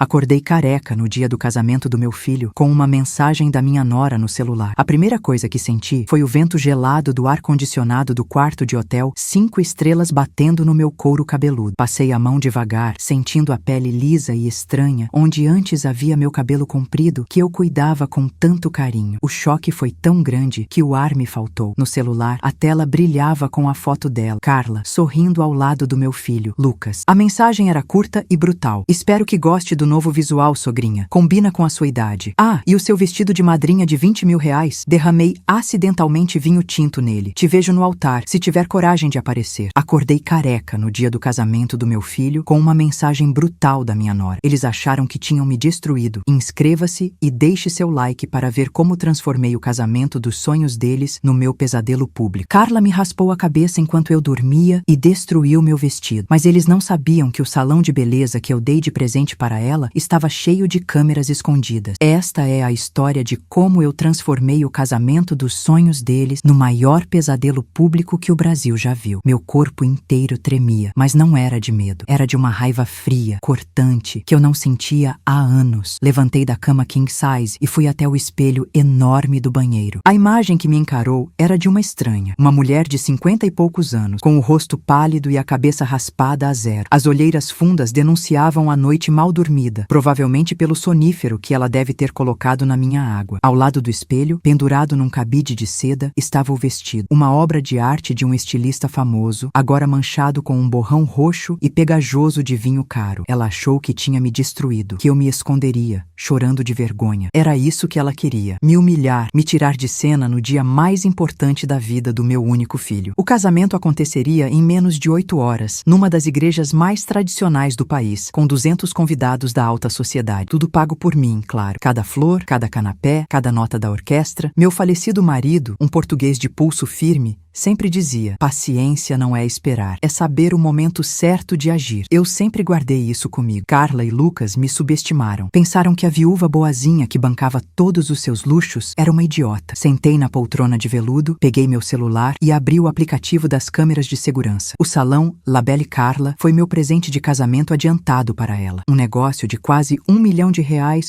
Acordei careca no dia do casamento do meu filho, com uma mensagem da minha nora no celular. A primeira coisa que senti foi o vento gelado do ar-condicionado do quarto de hotel 5 estrelas batendo no meu couro cabeludo. Passei a mão devagar, sentindo a pele lisa e estranha, onde antes havia meu cabelo comprido, que eu cuidava com tanto carinho. O choque foi tão grande que o ar me faltou. No celular, a tela brilhava com a foto dela, Carla, sorrindo ao lado do meu filho, Lucas. A mensagem era curta e brutal. Espero que goste do novo visual, sogrinha. Combina com a sua idade. Ah, e o seu vestido de madrinha de 20 mil reais? Derramei acidentalmente vinho tinto nele. Te vejo no altar, se tiver coragem de aparecer. Acordei careca no dia do casamento do meu filho com uma mensagem brutal da minha nora. Eles acharam que tinham me destruído. Inscreva-se e deixe seu like para ver como transformei o casamento dos sonhos deles no meu pesadelo público. Carla me raspou a cabeça enquanto eu dormia e destruiu meu vestido. Mas eles não sabiam que o salão de beleza que eu dei de presente para ela estava cheio de câmeras escondidas. Esta é a história de como eu transformei o casamento dos sonhos deles no maior pesadelo público que o Brasil já viu. Meu corpo inteiro tremia, mas não era de medo. Era de uma raiva fria, cortante, que eu não sentia há anos. Levantei da cama king size e fui até o espelho enorme do banheiro. A imagem que me encarou era de uma estranha, uma mulher de 50 e poucos anos, com o rosto pálido e a cabeça raspada a zero. As olheiras fundas denunciavam a noite mal dormida, provavelmente pelo sonífero que ela deve ter colocado na minha água. Ao lado do espelho, pendurado num cabide de seda, estava o vestido. Uma obra de arte de um estilista famoso, agora manchado com um borrão roxo e pegajoso de vinho caro. Ela achou que tinha me destruído, que eu me esconderia, chorando de vergonha. Era isso que ela queria: me humilhar, me tirar de cena no dia mais importante da vida do meu único filho. O casamento aconteceria em menos de 8 horas, numa das igrejas mais tradicionais do país, com 200 convidados da alta sociedade. Tudo pago por mim, claro. Cada flor, cada canapé, cada nota da orquestra. Meu falecido marido, um português de pulso firme, sempre dizia: paciência não é esperar, é saber o momento certo de agir. Eu sempre guardei isso comigo. Carla e Lucas me subestimaram. Pensaram que a viúva boazinha que bancava todos os seus luxos era uma idiota. Sentei na poltrona de veludo, peguei meu celular e abri o aplicativo das câmeras de segurança. O salão La Belle Carla foi meu presente de casamento adiantado para ela. Um negócio de quase R$1 milhão,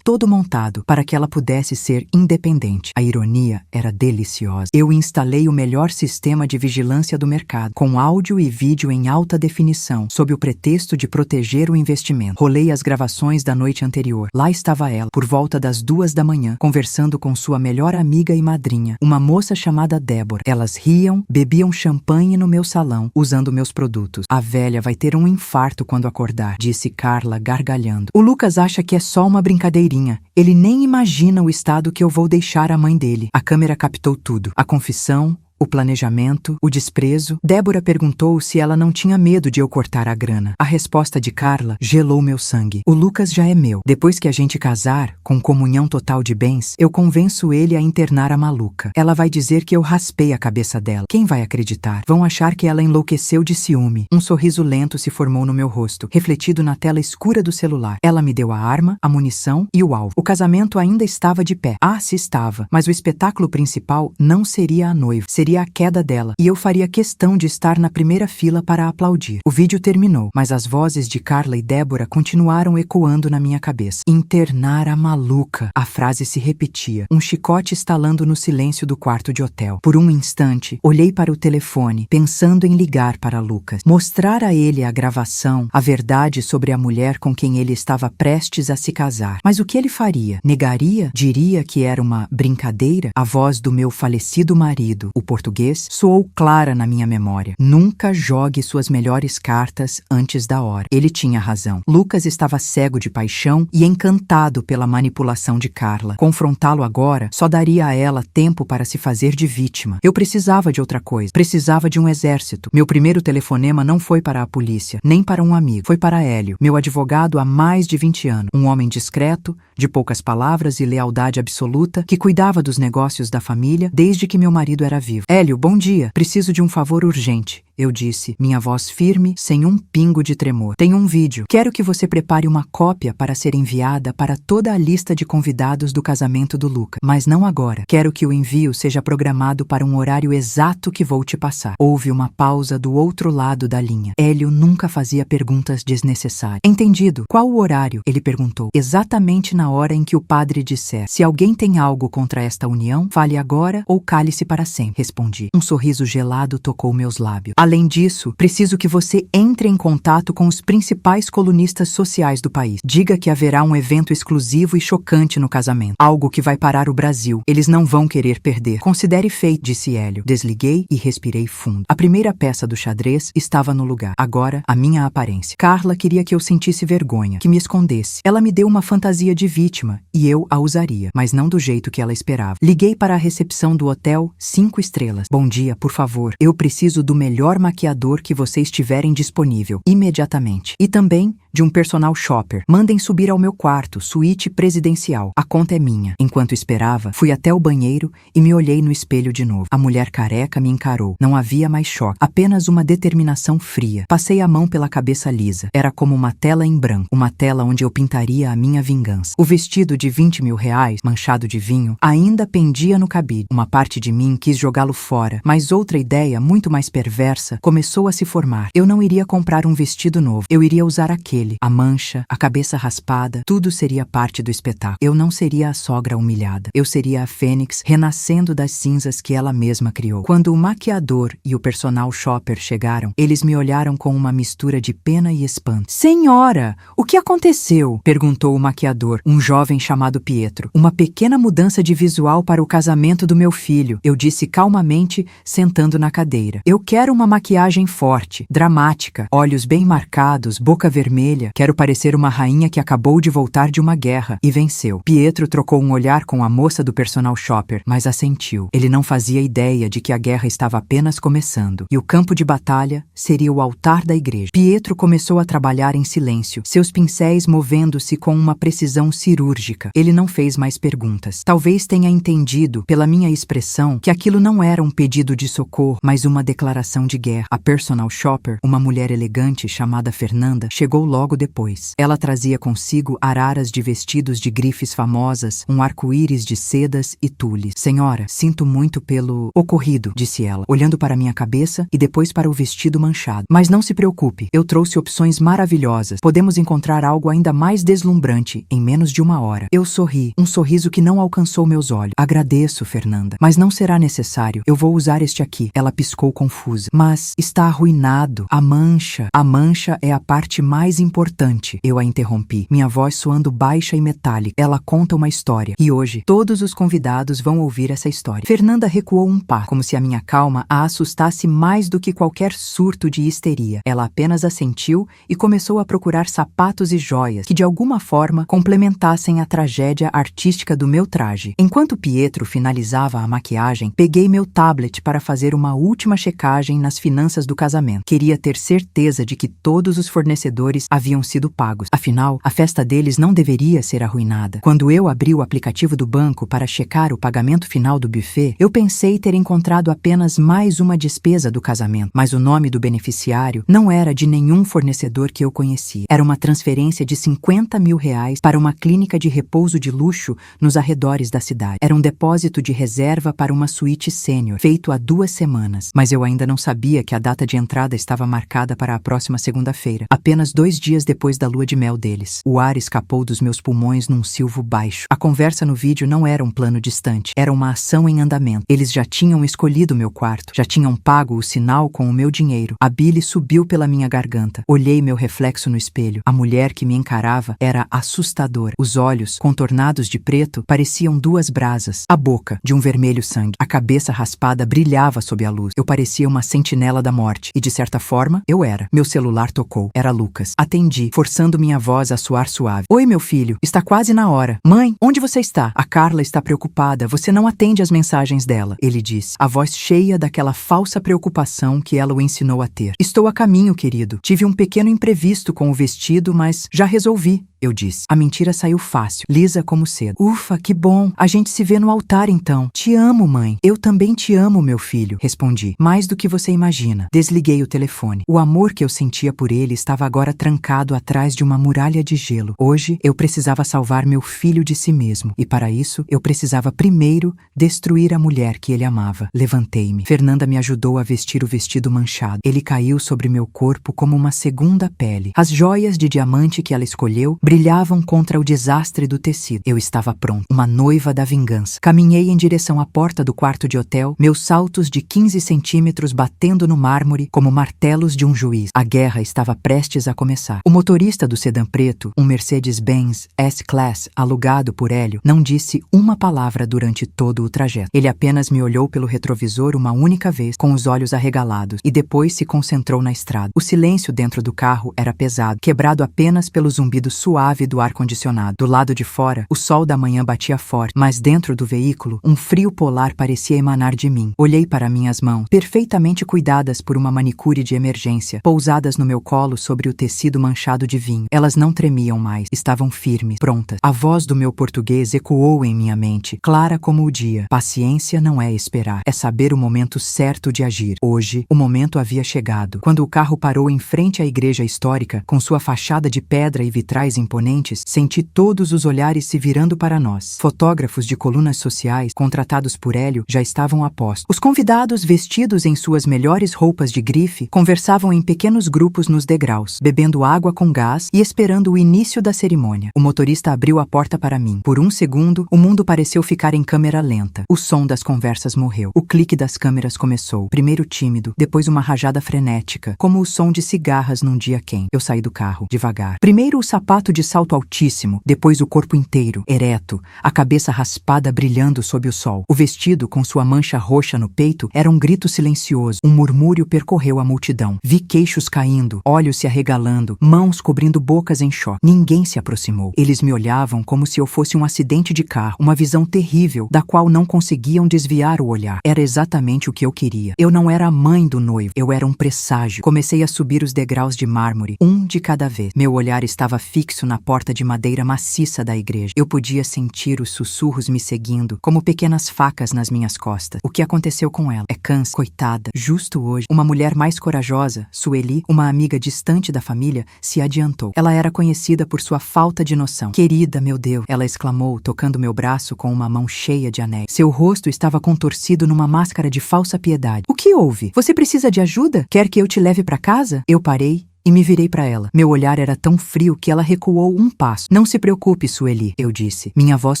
todo montado para que ela pudesse ser independente. A ironia era deliciosa. Eu instalei o melhor sistema de vigilância do mercado, com áudio e vídeo em alta definição, sob o pretexto de proteger o investimento. Rolei as gravações da noite anterior. Lá estava ela, por volta das 2 da manhã, conversando com sua melhor amiga e madrinha, uma moça chamada Débora. Elas riam, bebiam champanhe no meu salão, usando meus produtos. A velha vai ter um infarto quando acordar, disse Carla, gargalhando. O Lucas acha que é só uma brincadeirinha. Ele nem imagina o estado que eu vou deixar a mãe dele. A câmera captou tudo: a confissão, o planejamento, o desprezo. Débora perguntou se ela não tinha medo de eu cortar a grana. A resposta de Carla gelou meu sangue. O Lucas já é meu. Depois que a gente casar, com comunhão total de bens, eu convenço ele a internar a maluca. Ela vai dizer que eu raspei a cabeça dela. Quem vai acreditar? Vão achar que ela enlouqueceu de ciúme. Um sorriso lento se formou no meu rosto, refletido na tela escura do celular. Ela me deu a arma, a munição e o alvo. O casamento ainda estava de pé. Ah, se estava. Mas o espetáculo principal não seria a noiva. Seria a queda dela, e eu faria questão de estar na primeira fila para aplaudir. O vídeo terminou, mas as vozes de Carla e Débora continuaram ecoando na minha cabeça. Internar a maluca. A frase se repetia, um chicote estalando no silêncio do quarto de hotel. Por um instante, olhei para o telefone, pensando em ligar para Lucas, mostrar a ele a gravação, a verdade sobre a mulher com quem ele estava prestes a se casar. Mas o que ele faria? Negaria? Diria que era uma brincadeira? A voz do meu falecido marido, o português, soou clara na minha memória. Nunca jogue suas melhores cartas antes da hora. Ele tinha razão. Lucas estava cego de paixão e encantado pela manipulação de Carla. Confrontá-lo agora só daria a ela tempo para se fazer de vítima. Eu precisava de outra coisa. Precisava de um exército. Meu primeiro telefonema não foi para a polícia, nem para um amigo. Foi para Hélio, meu advogado há mais de 20 anos. Um homem discreto, de poucas palavras e lealdade absoluta, que cuidava dos negócios da família desde que meu marido era vivo. Hélio, bom dia. Preciso de um favor urgente. eu disse, minha voz firme, sem um pingo de tremor. Tenho um vídeo. Quero que você prepare uma cópia para ser enviada para toda a lista de convidados do casamento do Luca. Mas não agora. Quero que o envio seja programado para um horário exato que vou te passar. Houve uma pausa do outro lado da linha. Hélio nunca fazia perguntas desnecessárias. Entendido. Qual o horário? Ele perguntou. Exatamente na hora em que o padre disser. Se alguém tem algo contra esta união, fale agora ou cale-se para sempre. Respondi. Um sorriso gelado tocou meus lábios. Além disso, preciso que você entre em contato com os principais colunistas sociais do país. Diga que haverá um evento exclusivo e chocante no casamento. Algo que vai parar o Brasil. Eles não vão querer perder. Considere feito, disse Hélio. Desliguei e respirei fundo. A primeira peça do xadrez estava no lugar. Agora, a minha aparência. Carla queria que eu sentisse vergonha, que me escondesse. Ela me deu uma fantasia de vítima e eu a usaria, mas não do jeito que ela esperava. Liguei para a recepção do hotel 5 estrelas. Bom dia, por favor. Eu preciso do melhor maquiador que vocês tiverem disponível, imediatamente. E também de um personal shopper. Mandem subir ao meu quarto, suíte presidencial. A conta é minha. Enquanto esperava, fui até o banheiro e me olhei no espelho de novo. A mulher careca me encarou. Não havia mais choque, apenas uma determinação fria. Passei a mão pela cabeça lisa. Era como uma tela em branco, uma tela onde eu pintaria a minha vingança. O vestido de 20 mil reais, manchado de vinho, ainda pendia no cabide. Uma parte de mim quis jogá-lo fora, mas outra ideia, muito mais perversa, começou a se formar. Eu não iria comprar um vestido novo. Eu iria usar aquele. A mancha, a cabeça raspada, tudo seria parte do espetáculo. Eu não seria a sogra humilhada. Eu seria a fênix renascendo das cinzas que ela mesma criou. Quando o maquiador e o personal shopper chegaram, eles me olharam com uma mistura de pena e espanto. Senhora, o que aconteceu? Perguntou o maquiador, um jovem chamado Pietro. Uma pequena mudança de visual para o casamento do meu filho, eu disse calmamente, sentando na cadeira. Eu quero uma maquiagem forte, dramática, olhos bem marcados, boca vermelha. Quero parecer uma rainha que acabou de voltar de uma guerra e venceu. Pietro trocou um olhar com a moça do personal shopper, mas assentiu. Ele não fazia ideia de que a guerra estava apenas começando, e o campo de batalha seria o altar da igreja. Pietro começou a trabalhar em silêncio, seus pincéis movendo-se com uma precisão cirúrgica. Ele não fez mais perguntas. Talvez tenha entendido, pela minha expressão, que aquilo não era um pedido de socorro, mas uma declaração de guerra. A personal shopper, uma mulher elegante chamada Fernanda, chegou logo depois. Ela trazia consigo araras de vestidos de grifes famosas, um arco-íris de sedas e tules. Senhora, sinto muito pelo ocorrido, disse ela, olhando para minha cabeça e depois para o vestido manchado. Mas não se preocupe, eu trouxe opções maravilhosas. Podemos encontrar algo ainda mais deslumbrante em menos de uma hora. Eu sorri, um sorriso que não alcançou meus olhos. Agradeço, Fernanda, mas não será necessário. Eu vou usar este aqui. Ela piscou confusa. Mas está arruinado. A mancha é a parte mais importante. Eu a interrompi, minha voz soando baixa e metálica. Ela conta uma história. E hoje, todos os convidados vão ouvir essa história. Fernanda recuou um passo, como se a minha calma a assustasse mais do que qualquer surto de histeria. Ela apenas assentiu e começou a procurar sapatos e joias que de alguma forma complementassem a tragédia artística do meu traje. Enquanto Pietro finalizava a maquiagem, peguei meu tablet para fazer uma última checagem nas finanças do casamento. Queria ter certeza de que todos os fornecedores haviam sido pagos. Afinal, a festa deles não deveria ser arruinada. Quando eu abri o aplicativo do banco para checar o pagamento final do buffet, eu pensei ter encontrado apenas mais uma despesa do casamento, mas o nome do beneficiário não era de nenhum fornecedor que eu conhecia. Era uma transferência de 50 mil reais para uma clínica de repouso de luxo nos arredores da cidade. Era um depósito de reserva para uma suíte sênior, feito há 2 semanas, mas eu ainda não sabia que a data de entrada estava marcada para a próxima segunda-feira, apenas 2 dias depois da lua de mel deles. O ar escapou dos meus pulmões num silvo baixo. A conversa no vídeo não era um plano distante, era uma ação em andamento. Eles já tinham escolhido meu quarto, já tinham pago o sinal com o meu dinheiro. A bile subiu pela minha garganta. Olhei meu reflexo no espelho. A mulher que me encarava era assustadora. Os olhos, contornados de preto, pareciam 2 brasas. A boca, de um vermelho sangue. A cabeça raspada brilhava sob a luz. Eu parecia uma sentinela da morte. E, de certa forma, eu era. Meu celular tocou. Era Lucas. Atendi. entendi, forçando minha voz a soar suave. Oi, meu filho, está quase na hora. Mãe, onde você está? A Carla está preocupada, você não atende às mensagens dela, ele disse, a voz cheia daquela falsa preocupação que ela o ensinou a ter. Estou a caminho, querido. Tive um pequeno imprevisto com o vestido, mas já resolvi. Eu disse. A mentira saiu fácil, lisa como cedo. Ufa, que bom. A gente se vê no altar, então. Te amo, mãe. Eu também te amo, meu filho, respondi. Mais do que você imagina. Desliguei o telefone. O amor que eu sentia por ele estava agora trancado atrás de uma muralha de gelo. Hoje, eu precisava salvar meu filho de si mesmo. E para isso, eu precisava primeiro destruir a mulher que ele amava. Levantei-me. Fernanda me ajudou a vestir o vestido manchado. Ele caiu sobre meu corpo como uma segunda pele. As joias de diamante que ela escolheu brilhavam contra o desastre do tecido. Eu estava pronto, uma noiva da vingança. Caminhei em direção à porta do quarto de hotel, meus saltos de 15 centímetros batendo no mármore como martelos de um juiz. A guerra estava prestes a começar. O motorista do sedã preto, um Mercedes-Benz S-Class alugado por Hélio, não disse uma palavra durante todo o trajeto. Ele apenas me olhou pelo retrovisor uma única vez, com os olhos arregalados, e depois se concentrou na estrada. O silêncio dentro do carro era pesado, quebrado apenas pelo zumbido suave do ar-condicionado. Do lado de fora, o sol da manhã batia forte, mas dentro do veículo, um frio polar parecia emanar de mim. Olhei para minhas mãos, perfeitamente cuidadas por uma manicure de emergência, pousadas no meu colo sobre o tecido manchado de vinho. Elas não tremiam mais, estavam firmes, prontas. A voz do meu português ecoou em minha mente, clara como o dia. Paciência não é esperar, é saber o momento certo de agir. Hoje, o momento havia chegado. Quando o carro parou em frente à igreja histórica, com sua fachada de pedra e vitrais imponentes, senti todos os olhares se virando para nós. Fotógrafos de colunas sociais, contratados por Hélio, já estavam a posto. Os convidados, vestidos em suas melhores roupas de grife, conversavam em pequenos grupos nos degraus, bebendo água com gás e esperando o início da cerimônia. O motorista abriu a porta para mim. Por um segundo, o mundo pareceu ficar em câmera lenta. O som das conversas morreu. O clique das câmeras começou. Primeiro tímido, depois uma rajada frenética, como o som de cigarras num dia quente. Eu saí do carro, devagar. Primeiro o sapato de salto altíssimo, depois o corpo inteiro, ereto, a cabeça raspada brilhando sob o sol. O vestido, com sua mancha roxa no peito, era um grito silencioso. Um murmúrio percorreu a multidão. Vi queixos caindo, olhos se arregalando, mãos cobrindo bocas em choque. Ninguém se aproximou. Eles me olhavam como se eu fosse um acidente de carro, uma visão terrível, da qual não conseguiam desviar o olhar. Era exatamente o que eu queria. Eu não era a mãe do noivo, eu era um presságio. Comecei a subir os degraus de mármore, um de cada vez. Meu olhar estava fixo na porta de madeira maciça da igreja. Eu podia sentir os sussurros me seguindo, como pequenas facas nas minhas costas. O que aconteceu com ela? É câncer, coitada. Justo hoje, uma mulher mais corajosa, Sueli, uma amiga distante da família, se adiantou. Ela era conhecida por sua falta de noção. Querida, meu Deus, ela exclamou, tocando meu braço com uma mão cheia de anéis. Seu rosto estava contorcido numa máscara de falsa piedade. O que houve? Você precisa de ajuda? Quer que eu te leve para casa? Eu parei e me virei para ela. Meu olhar era tão frio que ela recuou um passo. Não se preocupe, Sueli, eu disse, minha voz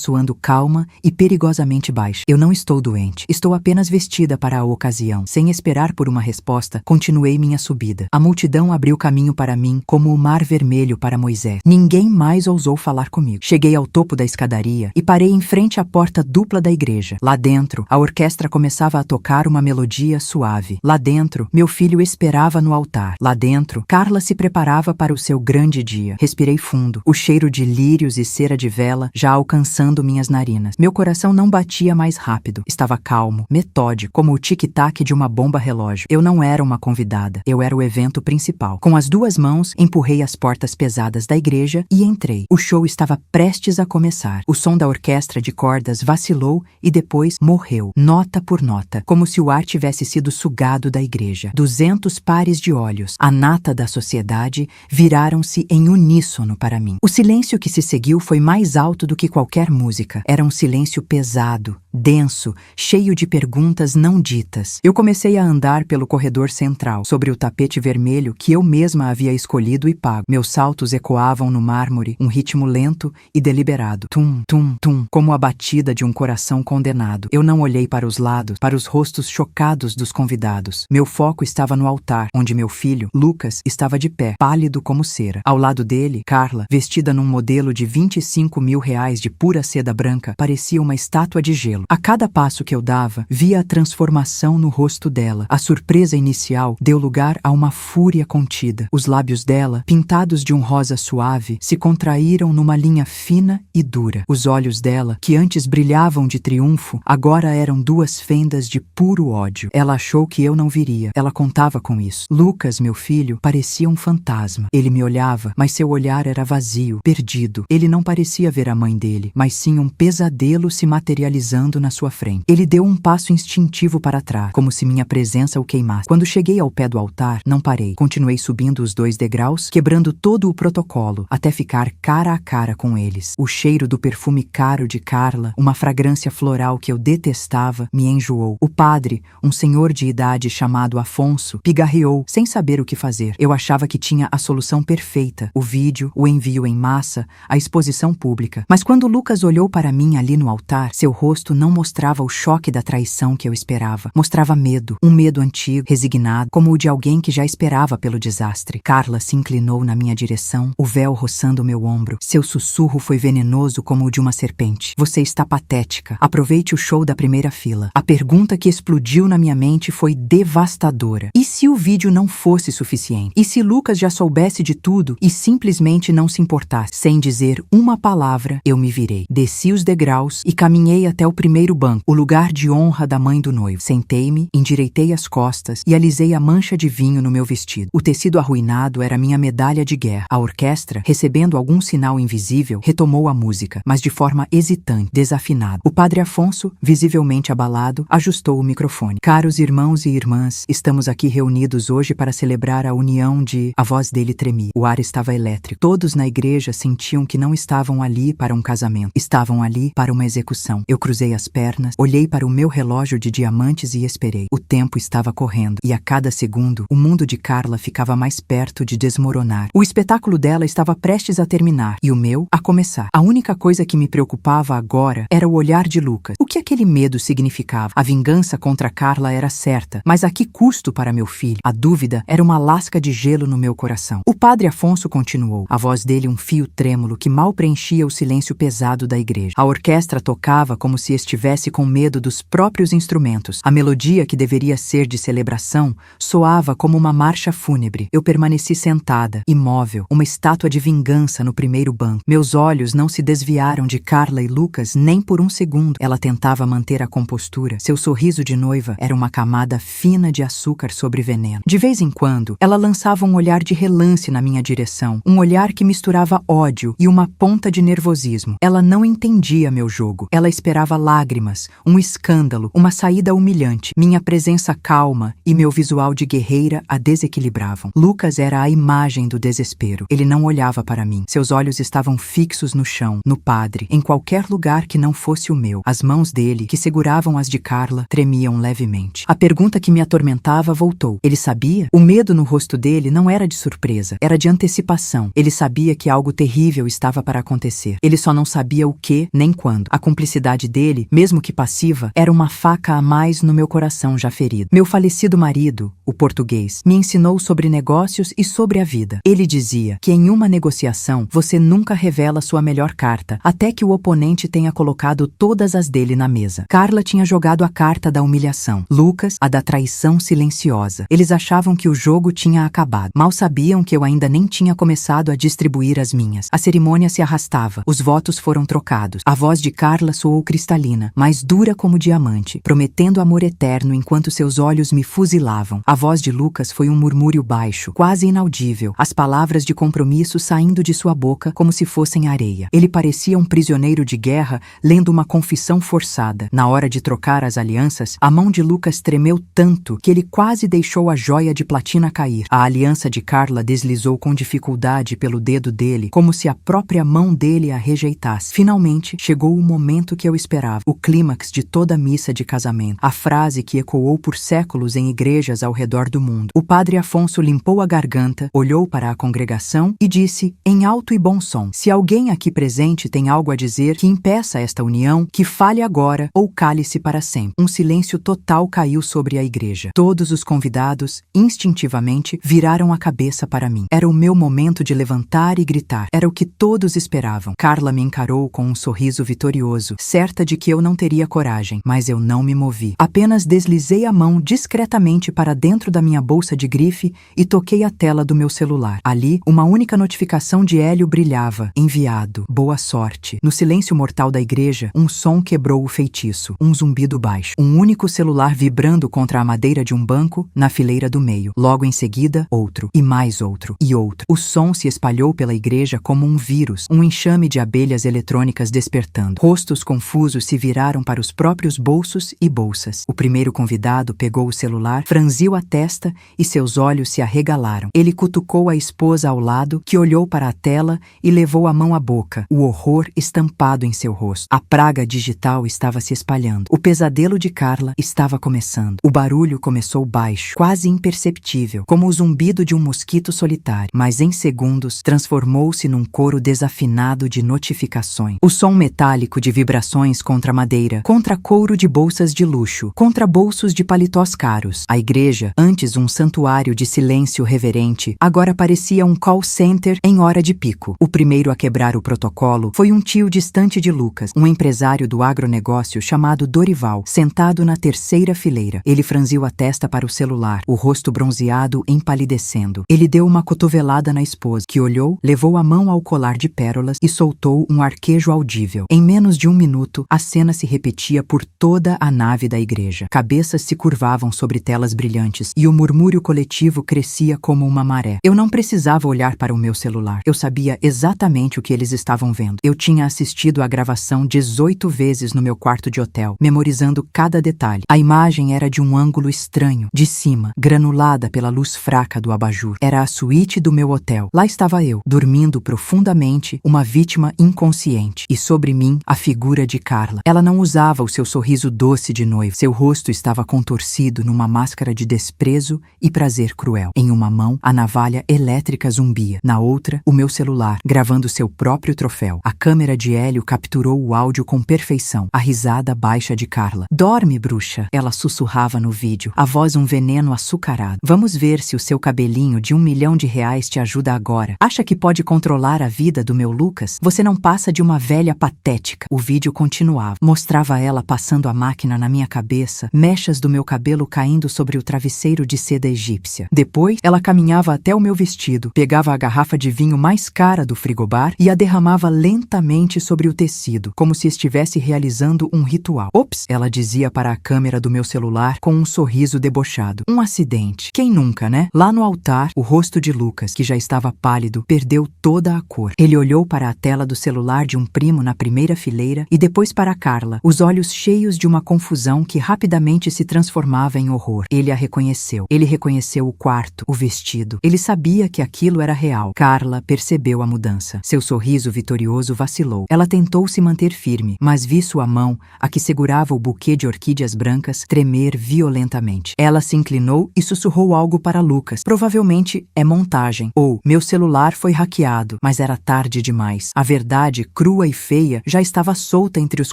soando calma e perigosamente baixa. Eu não estou doente. Estou apenas vestida para a ocasião. Sem esperar por uma resposta, continuei minha subida. A multidão abriu caminho para mim como o mar vermelho para Moisés. Ninguém mais ousou falar comigo. Cheguei ao topo da escadaria e parei em frente à porta dupla da igreja. Lá dentro, a orquestra começava a tocar uma melodia suave. Lá dentro, meu filho esperava no altar. Lá dentro, Carla se preparava para o seu grande dia. Respirei fundo, o cheiro de lírios e cera de vela já alcançando minhas narinas. Meu coração não batia mais rápido. Estava calmo, metódico, como o tic-tac de uma bomba relógio. Eu não era uma convidada, eu era o evento principal. Com as duas mãos, empurrei as portas pesadas da igreja e entrei. O show estava prestes a começar. O som da orquestra de cordas vacilou e depois morreu, nota por nota, como se o ar tivesse sido sugado da igreja. 200 pares de olhos, a nata da sociedade, viraram-se em uníssono para mim. O silêncio que se seguiu foi mais alto do que qualquer música. Era um silêncio pesado, denso, cheio de perguntas não ditas. Eu comecei a andar pelo corredor central, sobre o tapete vermelho que eu mesma havia escolhido e pago. Meus saltos ecoavam no mármore, um ritmo lento e deliberado. Tum, tum, tum, como a batida de um coração condenado. Eu não olhei para os lados, para os rostos chocados dos convidados. Meu foco estava no altar, onde meu filho, Lucas, estava de pé, pálido como cera. Ao lado dele, Carla, vestida num modelo de R$ 25 mil de pura seda branca, parecia uma estátua de gelo. A cada passo que eu dava, via a transformação no rosto dela. A surpresa inicial deu lugar a uma fúria contida. Os lábios dela, pintados de um rosa suave, se contraíram numa linha fina e dura. Os olhos dela, que antes brilhavam de triunfo, agora eram duas fendas de puro ódio. Ela achou que eu não viria. Ela contava com isso. Lucas, meu filho, parecia um fantasma. Ele me olhava, mas seu olhar era vazio, perdido. Ele não parecia ver a mãe dele, mas sim um pesadelo se materializando na sua frente. Ele deu um passo instintivo para trás, como se minha presença o queimasse. Quando cheguei ao pé do altar, não parei. Continuei subindo os 2 degraus, quebrando todo o protocolo, até ficar cara a cara com eles. O cheiro do perfume caro de Carla, uma fragrância floral que eu detestava, me enjoou. O padre, um senhor de idade chamado Afonso, pigarreou, sem saber o que fazer. Eu achava que tinha a solução perfeita: o vídeo, o envio em massa, a exposição pública. Mas quando Lucas olhou para mim ali no altar, seu rosto não mostrava o choque da traição que eu esperava. Mostrava medo, um medo antigo, resignado, como o de alguém que já esperava pelo desastre. Carla se inclinou na minha direção, o véu roçando meu ombro. Seu sussurro foi venenoso como o de uma serpente. Você está patética. Aproveite o show da primeira fila. A pergunta que explodiu na minha mente foi devastadora. E se o vídeo não fosse suficiente? E se Lucas já soubesse de tudo e simplesmente não se importasse? Sem dizer uma palavra, eu me virei. Desci os degraus e caminhei até o primeiro banco, o lugar de honra da mãe do noivo. Sentei-me, endireitei as costas e alisei a mancha de vinho no meu vestido. O tecido arruinado era minha medalha de guerra. A orquestra, recebendo algum sinal invisível, retomou a música, mas de forma hesitante, desafinada. O padre Afonso, visivelmente abalado, ajustou o microfone. Caros irmãos e irmãs, estamos aqui reunidos hoje para celebrar a união de... A voz dele tremia. O ar estava elétrico. Todos na igreja sentiam que não estavam ali para um casamento. Estavam ali para uma execução. Eu cruzei as pernas, olhei para o meu relógio de diamantes e esperei. O tempo estava correndo, e a cada segundo, o mundo de Carla ficava mais perto de desmoronar. O espetáculo dela estava prestes a terminar, e o meu a começar. A única coisa que me preocupava agora era o olhar de Lucas. O que aquele medo significava? A vingança contra Carla era certa, mas a que custo para meu filho? A dúvida era uma lasca de gelo no meu coração. O padre Afonso continuou, a voz dele um fio trêmulo que mal preenchia o silêncio pesado da igreja. A orquestra tocava como se estivesse com medo dos próprios instrumentos. A melodia, que deveria ser de celebração, soava como uma marcha fúnebre. Eu permaneci sentada, imóvel, uma estátua de vingança no primeiro banco. Meus olhos não se desviaram de Carla e Lucas nem por um segundo. Ela tentava manter a compostura. Seu sorriso de noiva era uma camada fina de açúcar sobre veneno. De vez em quando, ela lançava um olhar de relance na minha direção, um olhar que misturava ódio e uma ponta de nervosismo. Ela não entendia meu jogo. Ela esperava lágrimas, um escândalo, uma saída humilhante. Minha presença calma e meu visual de guerreira a desequilibravam. Lucas era a imagem do desespero. Ele não olhava para mim. Seus olhos estavam fixos no chão, no padre, em qualquer lugar que não fosse o meu. As mãos dele, que seguravam as de Carla, tremiam levemente. A pergunta que me atormentava voltou. Ele sabia? O medo no rosto dele não era de surpresa, era de antecipação. Ele sabia que algo terrível estava para acontecer. Ele só não sabia o que, nem quando. A cumplicidade dele, mesmo que passiva, era uma faca a mais no meu coração já ferido. Meu falecido marido, o português, me ensinou sobre negócios e sobre a vida. Ele dizia que em uma negociação você nunca revela sua melhor carta, até que o oponente tenha colocado todas as dele na mesa. Carla tinha jogado a carta da humilhação, Lucas a da traição silenciosa. Eles achavam que o jogo tinha acabado. Mal sabiam que eu ainda nem tinha começado a distribuir as minhas. A cerimônia se arrastava. Os votos foram trocados. A voz de Carla soou cristalina, mas dura como diamante, prometendo amor eterno enquanto seus olhos me fuzilavam. A voz de Lucas foi um murmúrio baixo, quase inaudível, as palavras de compromisso saindo de sua boca como se fossem areia. Ele parecia um prisioneiro de guerra lendo uma confissão forçada. Na hora de trocar as alianças, a mão de Lucas tremeu tanto que ele quase deixou a joia de platina cair. A aliança de Carla deslizou com dificuldade pelo dedo dele, como se a própria mão dele a rejeitasse. Finalmente, chegou o momento que eu esperava, o clímax de toda a missa de casamento, a frase que ecoou por séculos em igrejas ao redor do mundo. O padre Afonso limpou a garganta, olhou para a congregação e disse, em alto e bom som, se alguém aqui presente tem algo a dizer que impeça esta união, que fale agora ou cale-se para sempre. Um silêncio total caiu sobre a igreja. Todos os convidados, instintivamente, viraram a cabeça para mim. Era o meu momento de levantar e gritar. Era o que todos esperavam. Carla me encarou com um sorriso vitorioso, certa de que que eu não teria coragem, mas eu não me movi. Apenas deslizei a mão discretamente para dentro da minha bolsa de grife e toquei a tela do meu celular. Ali, uma única notificação de Hélio brilhava. Enviado. Boa sorte. No silêncio mortal da igreja, um som quebrou o feitiço. Um zumbido baixo. Um único celular vibrando contra a madeira de um banco na fileira do meio. Logo em seguida, outro. E mais outro. E outro. O som se espalhou pela igreja como um vírus. Um enxame de abelhas eletrônicas despertando. Rostos confusos se viraram para os próprios bolsos e bolsas. O primeiro convidado pegou o celular, franziu a testa e seus olhos se arregalaram. Ele cutucou a esposa ao lado, que olhou para a tela e levou a mão à boca, o horror estampado em seu rosto. A praga digital estava se espalhando. O pesadelo de Carla estava começando. O barulho começou baixo, quase imperceptível, como o zumbido de um mosquito solitário, mas em segundos transformou-se num coro desafinado de notificações. O som metálico de vibrações contra madeira, contra couro de bolsas de luxo, contra bolsos de paletós caros. A igreja, antes um santuário de silêncio reverente, agora parecia um call center em hora de pico. O primeiro a quebrar o protocolo foi um tio distante de Lucas, um empresário do agronegócio chamado Dorival, sentado na terceira fileira. Ele franziu a testa para o celular, o rosto bronzeado empalidecendo. Ele deu uma cotovelada na esposa, que olhou, levou a mão ao colar de pérolas e soltou um arquejo audível. Em menos de um minuto, a cena se repetia por toda a nave da igreja. Cabeças se curvavam sobre telas brilhantes e o murmúrio coletivo crescia como uma maré. Eu não precisava olhar para o meu celular. Eu sabia exatamente o que eles estavam vendo. Eu tinha assistido a gravação 18 vezes no meu quarto de hotel, memorizando cada detalhe. A imagem era de um ângulo estranho, de cima, granulada pela luz fraca do abajur. Era a suíte do meu hotel. Lá estava eu, dormindo profundamente, uma vítima inconsciente. E sobre mim, a figura de Carla. Ela não usava o seu sorriso doce de noiva. Seu rosto estava contorcido numa máscara de desprezo e prazer cruel. Em uma mão, a navalha elétrica zumbia. Na outra, o meu celular, gravando seu próprio troféu. A câmera de Hélio capturou o áudio com perfeição. A risada baixa de Carla. Dorme, bruxa. Ela sussurrava no vídeo, a voz um veneno açucarado. Vamos ver se o seu cabelinho de R$1 milhão te ajuda agora. Acha que pode controlar a vida do meu Lucas? Você não passa de uma velha patética. O vídeo continuava. Mostrava ela passando a máquina na minha cabeça, mechas do meu cabelo caindo sobre o travesseiro de seda egípcia. Depois, ela caminhava até o meu vestido, pegava a garrafa de vinho mais cara do frigobar e a derramava lentamente sobre o tecido, como se estivesse realizando um ritual. Ops, ela dizia para a câmera do meu celular com um sorriso debochado. Um acidente. Quem nunca, né? Lá no altar, o rosto de Lucas, que já estava pálido, perdeu toda a cor. Ele olhou para a tela do celular de um primo na primeira fileira e depois para Carla, os olhos cheios de uma confusão que rapidamente se transformava em horror. Ele a reconheceu. Ele reconheceu o quarto, o vestido. Ele sabia que aquilo era real. Carla percebeu a mudança. Seu sorriso vitorioso vacilou. Ela tentou se manter firme, mas vi sua mão, a que segurava o buquê de orquídeas brancas, tremer violentamente. Ela se inclinou e sussurrou algo para Lucas. Provavelmente é montagem. Ou, meu celular foi hackeado, mas era tarde demais. A verdade, crua e feia, já estava solta entre os